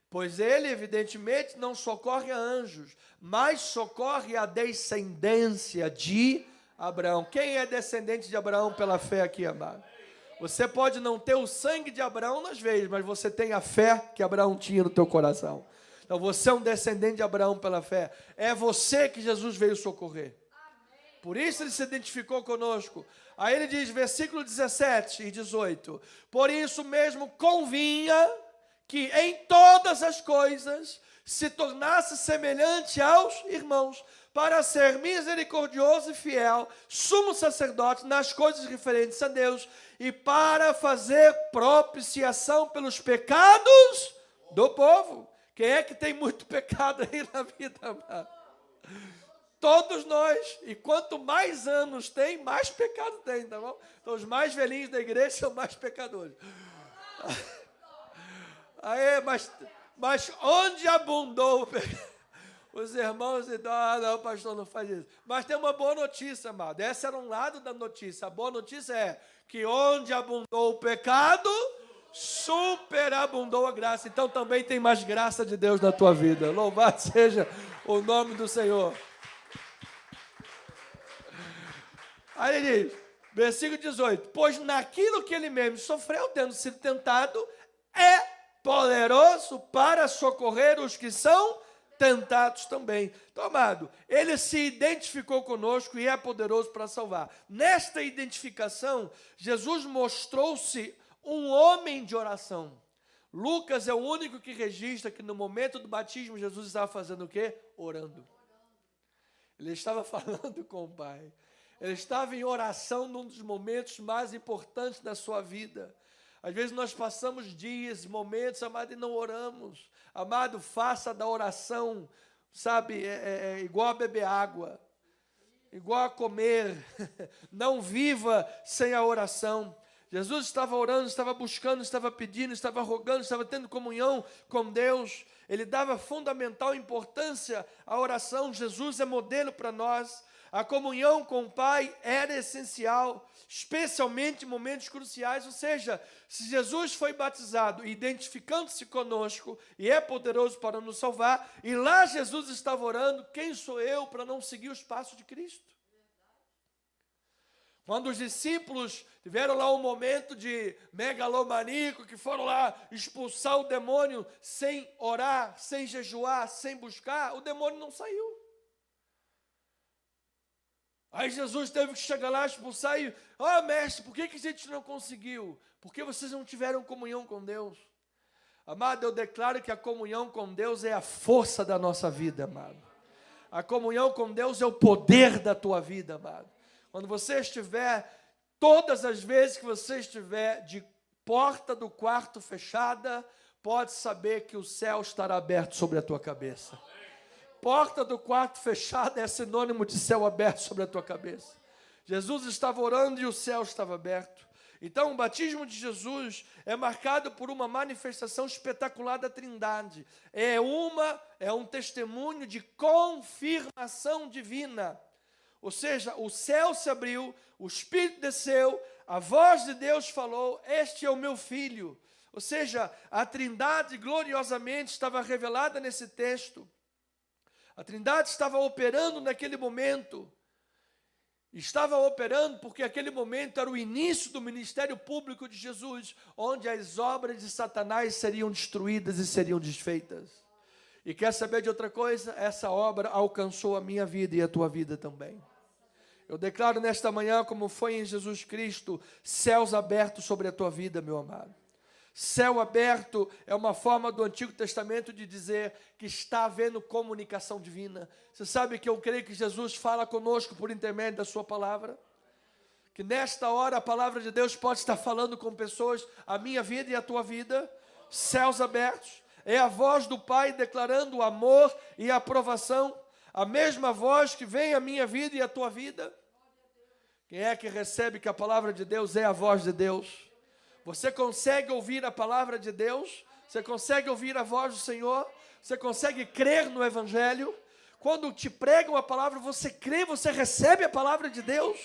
Pois ele, evidentemente, não socorre a anjos, mas socorre a descendência de Abraão. Quem é descendente de Abraão pela fé aqui, amado? Você pode não ter o sangue de Abraão nas veias, mas você tem a fé que Abraão tinha no teu coração. Então você é um descendente de Abraão pela fé. É você que Jesus veio socorrer. Por isso ele se identificou conosco. Aí ele diz, versículo 17 e 18, por isso mesmo convinha que em todas as coisas se tornasse semelhante aos irmãos, para ser misericordioso e fiel, sumo sacerdote nas coisas referentes a Deus, e para fazer propiciação pelos pecados do povo. Quem é que tem muito pecado aí na vida, amado? Todos nós, e quanto mais anos tem, mais pecado tem, tá bom? Então os mais velhinhos da igreja são mais pecadores. Aí, mas onde abundou o pecado? Os irmãos dizem, não, pastor, não faz isso. Mas tem uma boa notícia, amado. Esse era um lado da notícia. A boa notícia é que onde abundou o pecado, superabundou a graça. Então também tem mais graça de Deus na tua vida. Louvado seja o nome do Senhor. Aí ele diz, versículo 18, pois naquilo que ele mesmo sofreu, tendo sido tentado, é poderoso para socorrer os que são tentados também. Então, amado, ele se identificou conosco e é poderoso para salvar. Nesta identificação, Jesus mostrou-se um homem de oração. Lucas é o único que registra que no momento do batismo, Jesus estava fazendo o quê? Orando. Ele estava falando com o Pai. Ele estava em oração num dos momentos mais importantes da sua vida. Às vezes nós passamos dias, momentos, amado, e não oramos. Amado, faça da oração, sabe, igual a beber água, igual a comer. Não viva sem a oração. Jesus estava orando, estava buscando, estava pedindo, estava rogando, estava tendo comunhão com Deus. Ele dava fundamental importância à oração. Jesus é modelo para nós. A comunhão com o Pai era essencial, especialmente em momentos cruciais. Ou seja, se Jesus foi batizado, identificando-se conosco, e é poderoso para nos salvar, e lá Jesus estava orando, quem sou eu para não seguir os passos de Cristo? Quando os discípulos tiveram lá um momento de megalomaníaco, que foram lá expulsar o demônio sem orar, sem jejuar, sem buscar, o demônio não saiu. Aí Jesus teve que chegar lá, expulsar e... mestre, por que a gente não conseguiu? Porque vocês não tiveram comunhão com Deus. Amado, eu declaro que a comunhão com Deus é a força da nossa vida, amado. A comunhão com Deus é o poder da tua vida, amado. Quando você estiver, todas as vezes que você estiver de porta do quarto fechada, pode saber que o céu estará aberto sobre a tua cabeça. Porta do quarto fechada é sinônimo de céu aberto sobre a tua cabeça. Jesus estava orando e o céu estava aberto. Então, o batismo de Jesus é marcado por uma manifestação espetacular da Trindade. É um testemunho de confirmação divina. Ou seja, o céu se abriu, o Espírito desceu, a voz de Deus falou, este é o meu filho. Ou seja, a Trindade gloriosamente estava revelada nesse texto. A Trindade estava operando naquele momento. Estava operando porque aquele momento era o início do ministério público de Jesus, onde as obras de Satanás seriam destruídas e seriam desfeitas. E quer saber de outra coisa? Essa obra alcançou a minha vida e a tua vida também. Eu declaro nesta manhã, como foi em Jesus Cristo, céus abertos sobre a tua vida, meu amado. Céu aberto é uma forma do Antigo Testamento de dizer que está havendo comunicação divina. Você sabe que eu creio que Jesus fala conosco por intermédio da sua palavra? Que nesta hora a palavra de Deus pode estar falando com pessoas, a minha vida e a tua vida. Céus abertos. É a voz do Pai declarando o amor e a aprovação. A mesma voz que vem à minha vida e à tua vida. Quem é que recebe que a palavra de Deus é a voz de Deus? Você consegue ouvir a palavra de Deus? Você consegue ouvir a voz do Senhor? Você consegue crer no Evangelho? Quando te pregam a palavra, você crê, você recebe a palavra de Deus?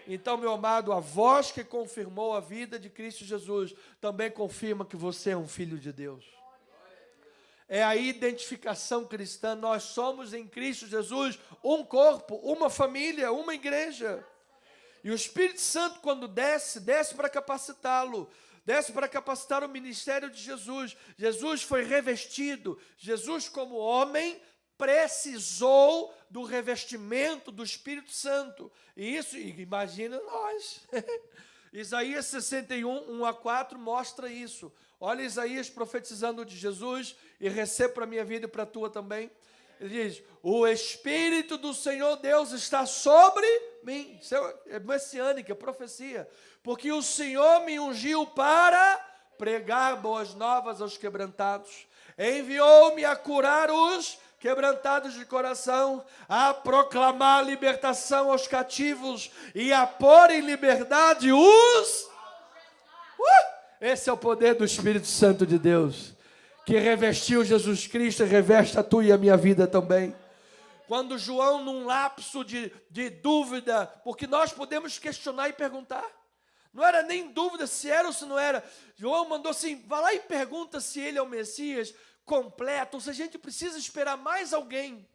Então, meu amado, a voz que confirmou a vida de Cristo Jesus também confirma que você é um filho de Deus. É a identificação cristã. Nós somos em Cristo Jesus um corpo, uma família, uma igreja. E o Espírito Santo, quando desce para capacitá-lo, desce para capacitar o ministério de Jesus. Jesus foi revestido. Jesus, como homem, precisou do revestimento do Espírito Santo. E isso, imagina nós. Isaías 61, 1-4 mostra isso. Olha Isaías profetizando de Jesus e receba para a minha vida e para a tua também. Ele diz, o Espírito do Senhor Deus está sobre mim. Isso é messiânica, profecia. Porque o Senhor me ungiu para pregar boas novas aos quebrantados. Enviou-me a curar os quebrantados de coração, a proclamar libertação aos cativos e a pôr em liberdade os... Esse é o poder do Espírito Santo de Deus, que revestiu Jesus Cristo e reveste a tua e a minha vida também. Quando João, num lapso de dúvida, porque nós podemos questionar e perguntar, não era nem dúvida se era ou se não era, João mandou assim, vá lá e pergunta se ele é o Messias completo, ou se a gente precisa esperar mais alguém.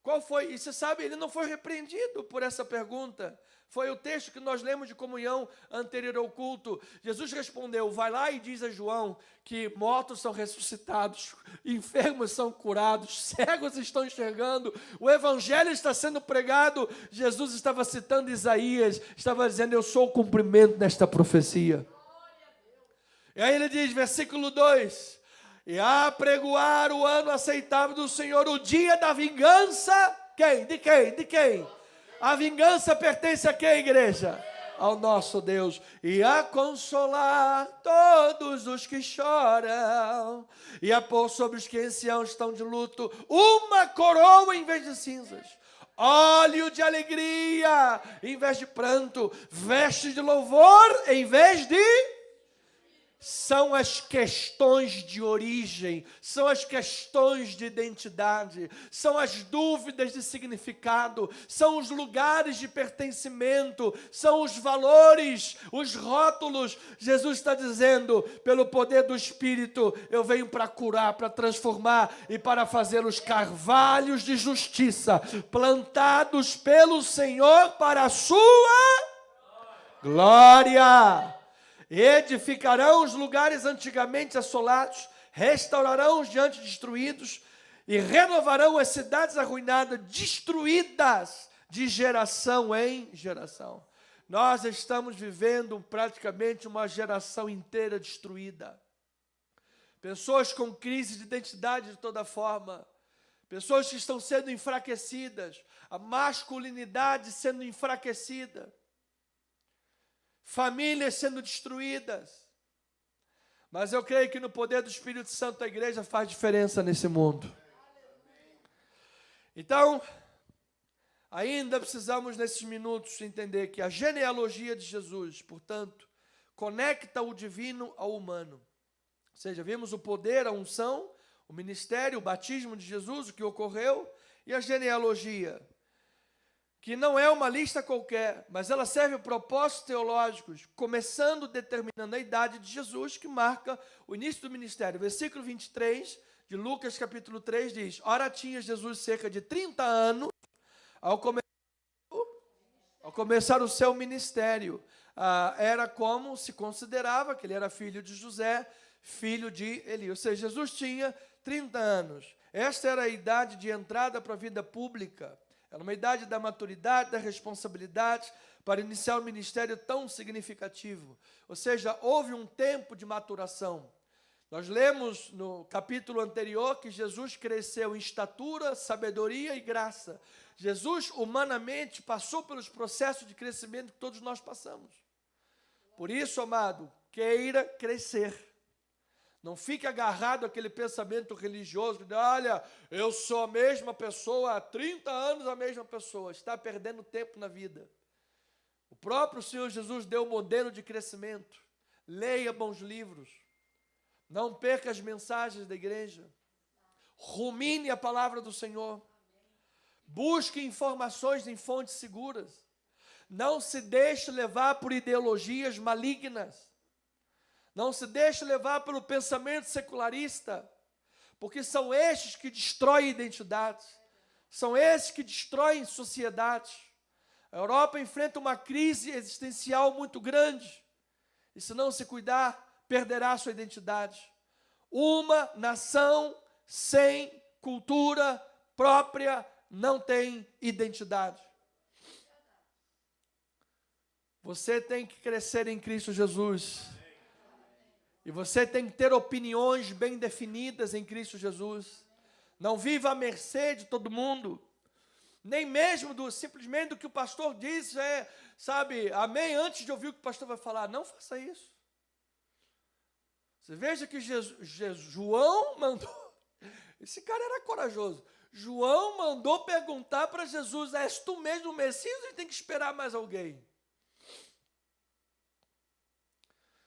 Qual foi? E você sabe, ele não foi repreendido por essa pergunta. Foi o texto que nós lemos de comunhão anterior ao culto. Jesus respondeu, vai lá e diz a João que mortos são ressuscitados, enfermos são curados, cegos estão enxergando, o evangelho está sendo pregado. Jesus estava citando Isaías, estava dizendo, eu sou o cumprimento desta profecia. E aí ele diz, versículo 2, e a apregoar o ano aceitável do Senhor, o dia da vingança, quem? De quem? De quem? A vingança pertence a quem, igreja? Ao nosso Deus. E a consolar todos os que choram, e a pôr sobre os que em Sião estão de luto uma coroa em vez de cinzas, óleo de alegria em vez de pranto, vestes de louvor em vez de... São as questões de origem, são as questões de identidade, são as dúvidas de significado, são os lugares de pertencimento, são os valores, os rótulos. Jesus está dizendo, pelo poder do Espírito, eu venho para curar, para transformar e para fazer os carvalhos de justiça, plantados pelo Senhor para a sua glória. Edificarão os lugares antigamente assolados, restaurarão os diante destruídos e renovarão as cidades arruinadas, destruídas de geração em geração. Nós estamos vivendo praticamente uma geração inteira destruída. Pessoas com crise de identidade de toda forma, pessoas que estão sendo enfraquecidas, a masculinidade sendo enfraquecida, famílias sendo destruídas. Mas eu creio que no poder do Espírito Santo a igreja faz diferença nesse mundo. Então, ainda precisamos nesses minutos entender que a genealogia de Jesus, portanto, conecta o divino ao humano. Ou seja, vimos o poder, a unção, o ministério, o batismo de Jesus, o que ocorreu, e a genealogia, que não é uma lista qualquer, mas ela serve a propósitos teológicos, começando determinando a idade de Jesus, que marca o início do ministério. Versículo 23 de Lucas capítulo 3 diz: ora tinha Jesus cerca de 30 anos ao começar o seu ministério. Era como se considerava que ele era filho de José, filho de Eli. Ou seja, Jesus tinha 30 anos. Esta era a idade de entrada para a vida pública. Era uma idade da maturidade, da responsabilidade, para iniciar um ministério tão significativo. Ou seja, houve um tempo de maturação. Nós lemos no capítulo anterior que Jesus cresceu em estatura, sabedoria e graça. Jesus, humanamente, passou pelos processos de crescimento que todos nós passamos. Por isso, amado, queira crescer. Não fique agarrado àquele pensamento religioso de, olha, eu sou a mesma pessoa, há 30 anos a mesma pessoa. Está perdendo tempo na vida. O próprio Senhor Jesus deu um modelo de crescimento. Leia bons livros. Não perca as mensagens da igreja. Rumine a palavra do Senhor. Busque informações em fontes seguras. Não se deixe levar por ideologias malignas. Não se deixe levar pelo pensamento secularista, porque são estes que destroem identidades, são estes que destroem sociedades. A Europa enfrenta uma crise existencial muito grande, e se não se cuidar, perderá a sua identidade. Uma nação sem cultura própria não tem identidade. Você tem que crescer em Cristo Jesus. E você tem que ter opiniões bem definidas em Cristo Jesus. Não viva à mercê de todo mundo. Nem mesmo simplesmente do que o pastor diz, sabe, amém, antes de ouvir o que o pastor vai falar. Não faça isso. Você veja que João mandou, esse cara era corajoso. João mandou perguntar para Jesus, és tu mesmo o Messias ou tem que esperar mais alguém?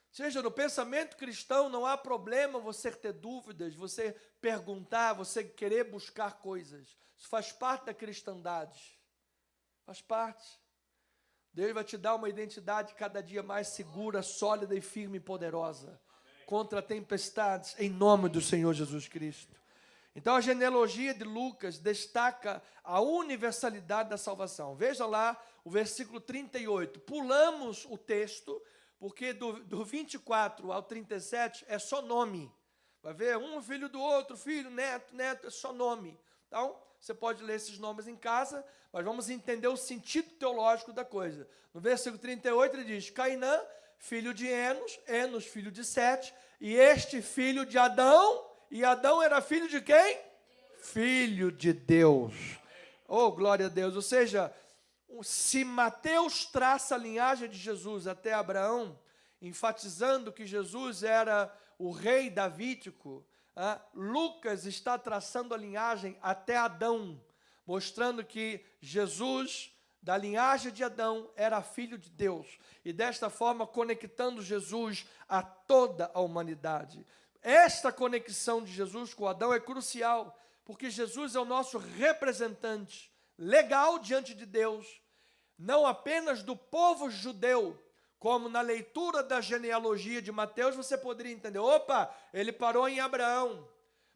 Ou seja, no pensamento cristão não há problema você ter dúvidas, você perguntar, você querer buscar coisas. Isso faz parte da cristandade. Faz parte. Deus vai te dar uma identidade cada dia mais segura, sólida e firme e poderosa. Contra tempestades, em nome do Senhor Jesus Cristo. Então a genealogia de Lucas destaca a universalidade da salvação. Veja lá o versículo 38. Pulamos o texto, porque do 24 ao 37 é só nome. Vai ver um filho do outro, filho, neto, é só nome. Então, você pode ler esses nomes em casa, mas vamos entender o sentido teológico da coisa. No versículo 38 ele diz, Cainã, filho de Enos, Enos, filho de Sete, e este filho de Adão, e Adão era filho de quem? Filho de Deus. Oh, glória a Deus. Ou seja, se Mateus traça a linhagem de Jesus até Abraão, enfatizando que Jesus era o rei davídico, Lucas está traçando a linhagem até Adão, mostrando que Jesus, da linhagem de Adão, era filho de Deus, e desta forma conectando Jesus a toda a humanidade. Esta conexão de Jesus com Adão é crucial, porque Jesus é o nosso representante legal diante de Deus, não apenas do povo judeu, como na leitura da genealogia de Mateus você poderia entender, opa, ele parou em Abraão,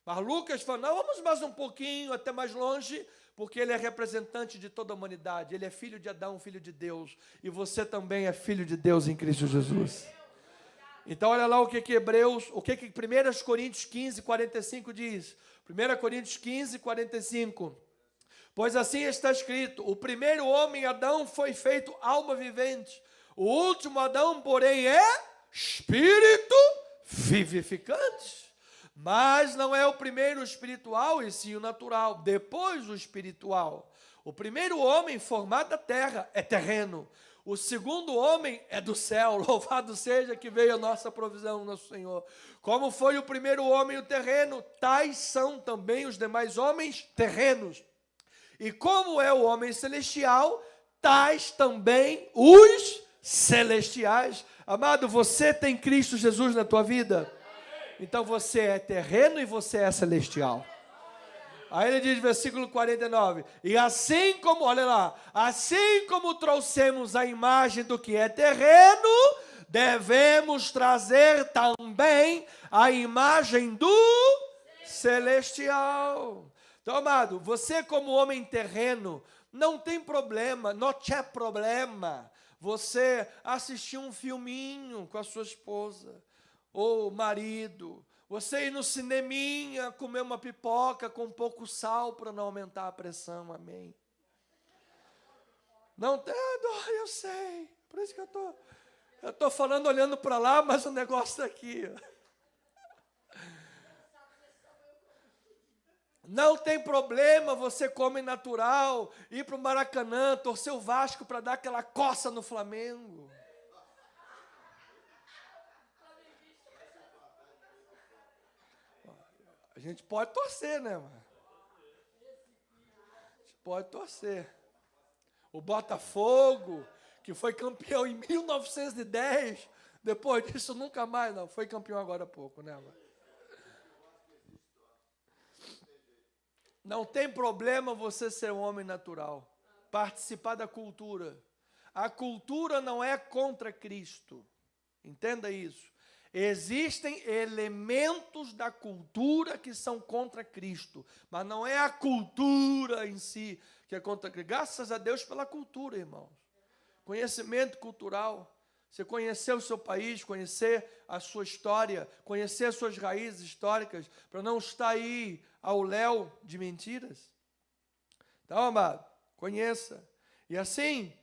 mas Lucas falou, não, vamos mais um pouquinho, até mais longe, porque ele é representante de toda a humanidade, ele é filho de Adão, filho de Deus, e você também é filho de Deus em Cristo Jesus. Então olha lá o que 1 Coríntios 15, 45 diz, 1 Coríntios 15, 45, pois assim está escrito, o primeiro homem, Adão, foi feito alma vivente, o último Adão, porém, é espírito vivificante. Mas não é o primeiro o espiritual, e sim o natural, depois o espiritual. O primeiro homem formado da terra é terreno, o segundo homem é do céu, louvado seja que veio a nossa provisão, nosso Senhor. Como foi o primeiro homem o terreno, tais são também os demais homens terrenos. E como é o homem celestial, tais também os celestiais. Amado, você tem Cristo Jesus na tua vida? Então você é terreno e você é celestial. Aí ele diz, versículo 49, e assim como, olha lá, assim como trouxemos a imagem do que é terreno, devemos trazer também a imagem do celestial. Então, amado, você como homem terreno, não tem problema, não tinha problema você assistir um filminho com a sua esposa, ou marido, você ir no cineminha, comer uma pipoca com pouco sal para não aumentar a pressão, amém? Não tem, eu sei, por isso que eu estou falando olhando para lá, mas o negócio está aqui. Não tem problema, você come natural, ir para o Maracanã, torcer o Vasco para dar aquela coça no Flamengo. A gente pode torcer, né, mano? A gente pode torcer. O Botafogo, que foi campeão em 1910, depois disso nunca mais, não. Foi campeão agora há pouco, né, mano? Não tem problema você ser um homem natural, participar da cultura. A cultura não é contra Cristo, entenda isso. Existem elementos da cultura que são contra Cristo, mas não é a cultura em si que é contra Cristo. Graças a Deus pela cultura, irmãos. Conhecimento cultural. Você conhecer o seu país, conhecer a sua história, conhecer as suas raízes históricas, para não estar aí ao léu de mentiras. Então, amado, conheça. E assim,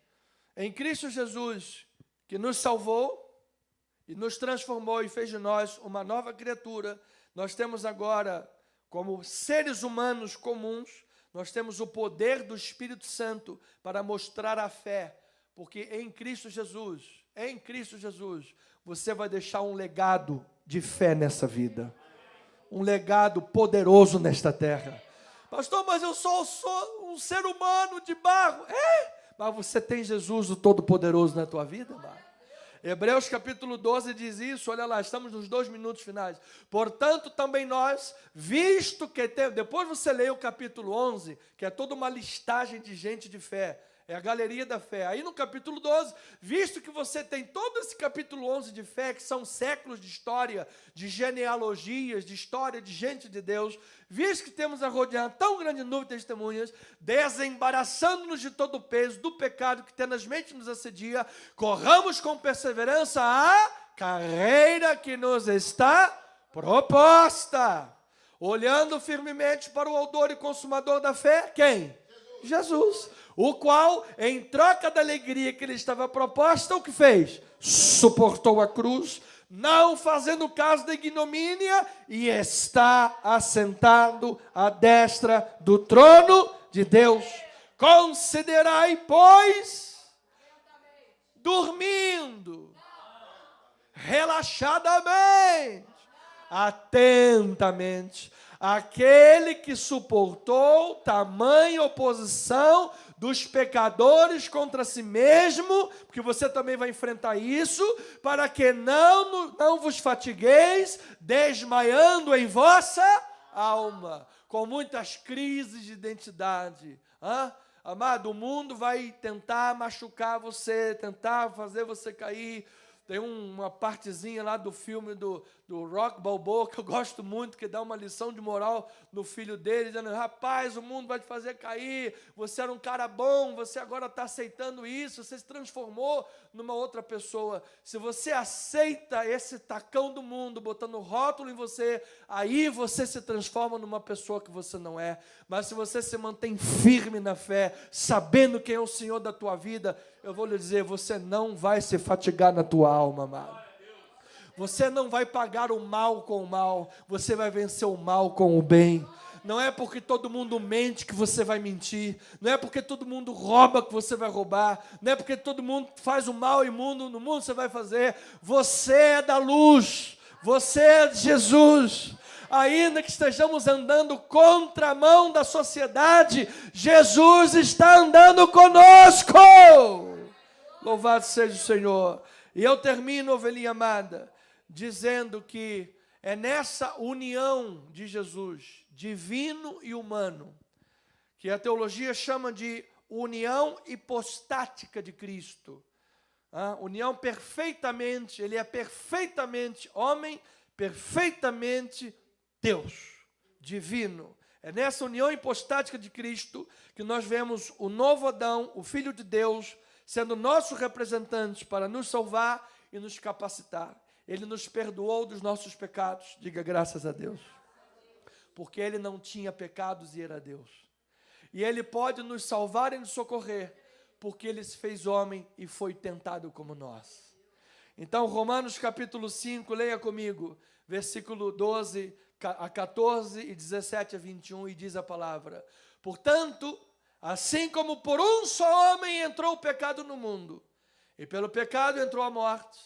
em Cristo Jesus, que nos salvou, e nos transformou e fez de nós uma nova criatura, nós temos agora, como seres humanos comuns, nós temos o poder do Espírito Santo para mostrar a fé, porque em Cristo Jesus, você vai deixar um legado de fé nessa vida, um legado poderoso nesta terra. Pastor, mas eu sou um ser humano de barro. Mas você tem Jesus, o Todo-Poderoso, na tua vida, mano. Hebreus capítulo 12 diz isso, olha lá, estamos nos 2 minutos finais. Portanto, também nós, visto que temos... Depois você lê o capítulo 11, que é toda uma listagem de gente de fé. É a galeria da fé. Aí no capítulo 12, visto que você tem todo esse capítulo 11 de fé, que são séculos de história, de genealogias, de história de gente de Deus, visto que temos a rodear tão grande nuvem de testemunhas, desembaraçando-nos de todo o peso do pecado que tenazmente nos assedia, corramos com perseverança a carreira que nos está proposta, olhando firmemente para o autor e consumador da fé, quem? Jesus, o qual, em troca da alegria que lhe estava proposta, o que fez? Suportou a cruz, não fazendo caso da ignomínia, e está assentado à destra do trono de Deus. Considerai, pois, dormindo, relaxadamente, atentamente, aquele que suportou tamanha oposição dos pecadores contra si mesmo, porque você também vai enfrentar isso, para que não vos fatigueis, desmaiando em vossa alma, com muitas crises de identidade. Amado, o mundo vai tentar machucar você, tentar fazer você cair. Tem uma partezinha lá do filme do Rock Balboa, que eu gosto muito, que dá uma lição de moral no filho dele, dizendo: rapaz, o mundo vai te fazer cair, você era um cara bom, você agora está aceitando isso, você se transformou numa outra pessoa. Se você aceita esse tacão do mundo, botando rótulo em você, aí você se transforma numa pessoa que você não é. Mas se você se mantém firme na fé, sabendo quem é o Senhor da tua vida, eu vou lhe dizer, você não vai se fatigar na tua alma, amado. Você não vai pagar o mal com o mal, você vai vencer o mal com o bem. Não é porque todo mundo mente que você vai mentir, não é porque todo mundo rouba que você vai roubar, não é porque todo mundo faz o mal imundo no mundo você vai fazer. Você é da luz, você é de Jesus. Ainda que estejamos andando contramão da sociedade, Jesus está andando conosco. Louvado seja o Senhor. E eu termino, ovelhinha amada, dizendo que é nessa união de Jesus, divino e humano, que a teologia chama de união hipostática de Cristo. União perfeitamente, ele é perfeitamente homem, perfeitamente Deus, divino. É nessa união hipostática de Cristo que nós vemos o novo Adão, o Filho de Deus, sendo nosso representante para nos salvar e nos capacitar. Ele nos perdoou dos nossos pecados, diga graças a Deus, porque ele não tinha pecados e era Deus. E ele pode nos salvar e nos socorrer, porque ele se fez homem e foi tentado como nós. Então, Romanos capítulo 5, leia comigo, versículo 12 a 14 e 17 a 21, e diz a palavra: portanto, assim como por um só homem entrou o pecado no mundo, e pelo pecado entrou a morte,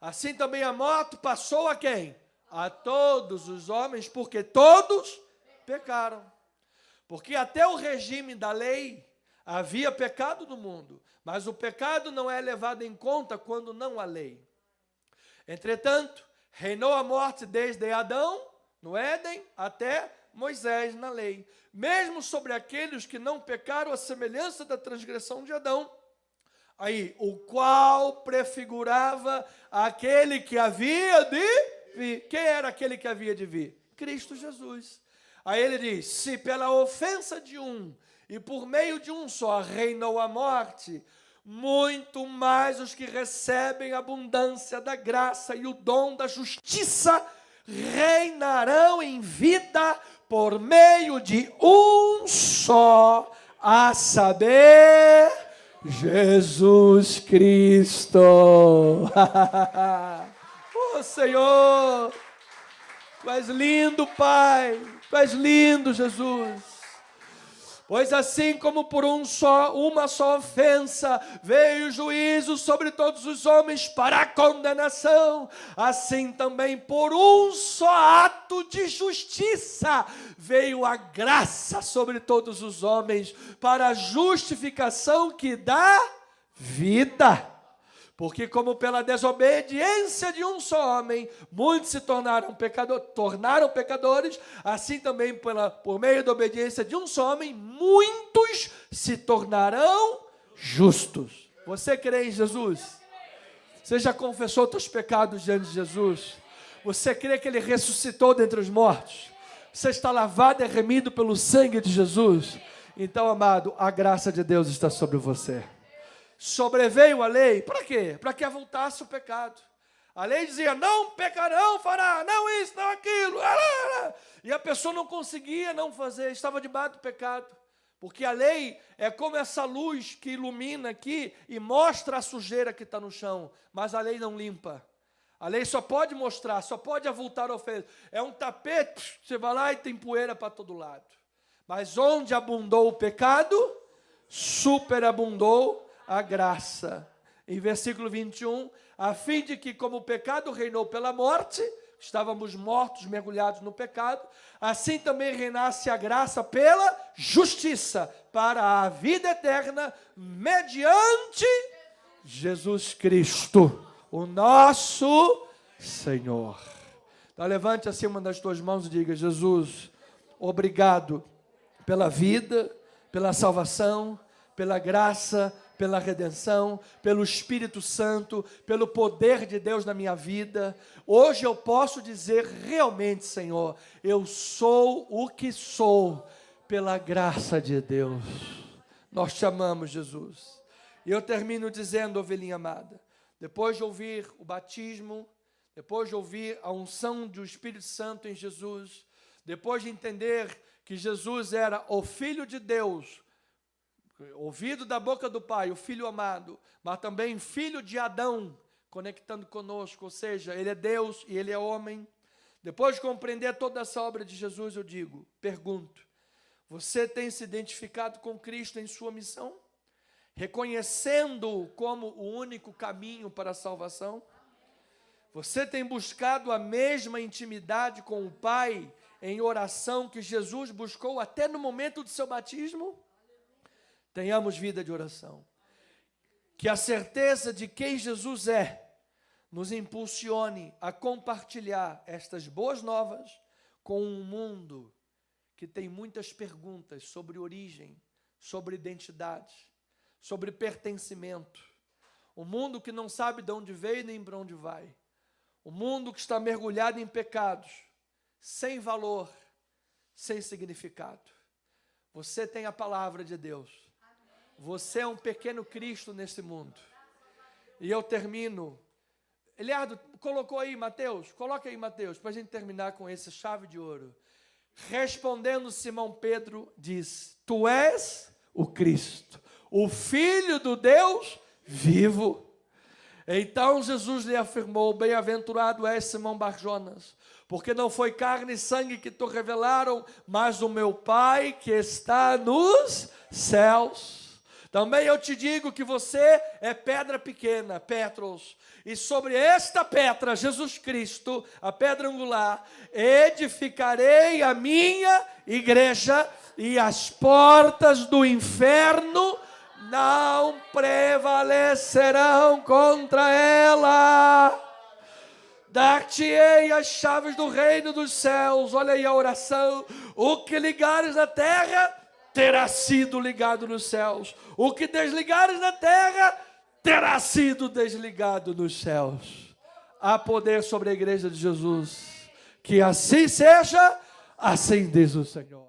assim também a morte passou a quem? A todos os homens, porque todos pecaram. Porque até o regime da lei havia pecado no mundo, mas o pecado não é levado em conta quando não há lei. Entretanto, reinou a morte desde Adão, no Éden, até Moisés na lei, mesmo sobre aqueles que não pecaram à semelhança da transgressão de Adão, aí, o qual prefigurava aquele que havia de vir. Quem era aquele que havia de vir? Cristo Jesus. Aí ele diz: se pela ofensa de um e por meio de um só reinou a morte, muito mais os que recebem a abundância da graça e o dom da justiça reinarão em vida por meio de um só, a saber, Jesus Cristo. Oh Senhor, Tu és lindo, Pai, Tu és lindo, Jesus. Pois assim como por uma só ofensa veio o juízo sobre todos os homens para a condenação, assim também por um só ato de justiça veio a graça sobre todos os homens para a justificação que dá vida. Porque como pela desobediência de um só homem, muitos se tornaram pecadores, assim também por meio da obediência de um só homem, muitos se tornarão justos. Você crê em Jesus? Você já confessou seus pecados diante de Jesus? Você crê que Ele ressuscitou dentre os mortos? Você está lavado e remido pelo sangue de Jesus? Então, amado, a graça de Deus está sobre você. Sobreveio a lei, para quê? Para que avultasse o pecado. A lei dizia, não pecarão, fará, não isso, não aquilo. E a pessoa não conseguia não fazer, estava debaixo do pecado. Porque a lei é como essa luz que ilumina aqui e mostra a sujeira que está no chão, mas a lei não limpa. A lei só pode mostrar, só pode avultar a ofensa. É um tapete, você vai lá e tem poeira para todo lado. Mas onde abundou o pecado, superabundou a graça. Em versículo 21, a fim de que como o pecado reinou pela morte, estávamos mortos, mergulhados no pecado, assim também reinasse a graça pela justiça para a vida eterna, mediante Jesus Cristo, o nosso Senhor. Então levante assim uma das tuas mãos e diga: Jesus, obrigado pela vida, pela salvação, pela graça, pela redenção, pelo Espírito Santo, pelo poder de Deus na minha vida. Hoje eu posso dizer realmente, Senhor, eu sou o que sou pela graça de Deus. Nós te amamos, Jesus. E eu termino dizendo, ovelhinha amada, depois de ouvir o batismo, depois de ouvir a unção do Espírito Santo em Jesus, depois de entender que Jesus era o Filho de Deus, ouvido da boca do Pai, o Filho amado, mas também Filho de Adão, conectando conosco, ou seja, Ele é Deus e Ele é homem. Depois de compreender toda essa obra de Jesus, eu pergunto, você tem se identificado com Cristo em sua missão? Reconhecendo-o como o único caminho para a salvação? Você tem buscado a mesma intimidade com o Pai em oração que Jesus buscou até no momento do seu batismo? Tenhamos vida de oração. Que a certeza de quem Jesus é nos impulsione a compartilhar estas boas novas com um mundo que tem muitas perguntas sobre origem, sobre identidade, sobre pertencimento. Um mundo que não sabe de onde veio nem para onde vai. Um mundo que está mergulhado em pecados, sem valor, sem significado. Você tem a palavra de Deus. Você é um pequeno Cristo nesse mundo. E eu termino. Eliardo, colocou aí, Mateus? Coloca aí, Mateus, para a gente terminar com essa chave de ouro. Respondendo Simão Pedro, diz: Tu és o Cristo, o Filho do Deus vivo. Então Jesus lhe afirmou: Bem-aventurado és, Simão Barjonas, porque não foi carne e sangue que te revelaram, mas o meu Pai que está nos céus. Também eu te digo que você é pedra pequena, Petros, e sobre esta pedra, Jesus Cristo, a pedra angular, edificarei a minha igreja, e as portas do inferno não prevalecerão contra ela. Dar-te-ei as chaves do reino dos céus. Olha aí a oração. O que ligares na terra terá sido ligado nos céus. O que desligares na terra terá sido desligado nos céus. Há poder sobre a igreja de Jesus. Que assim seja, assim diz o Senhor.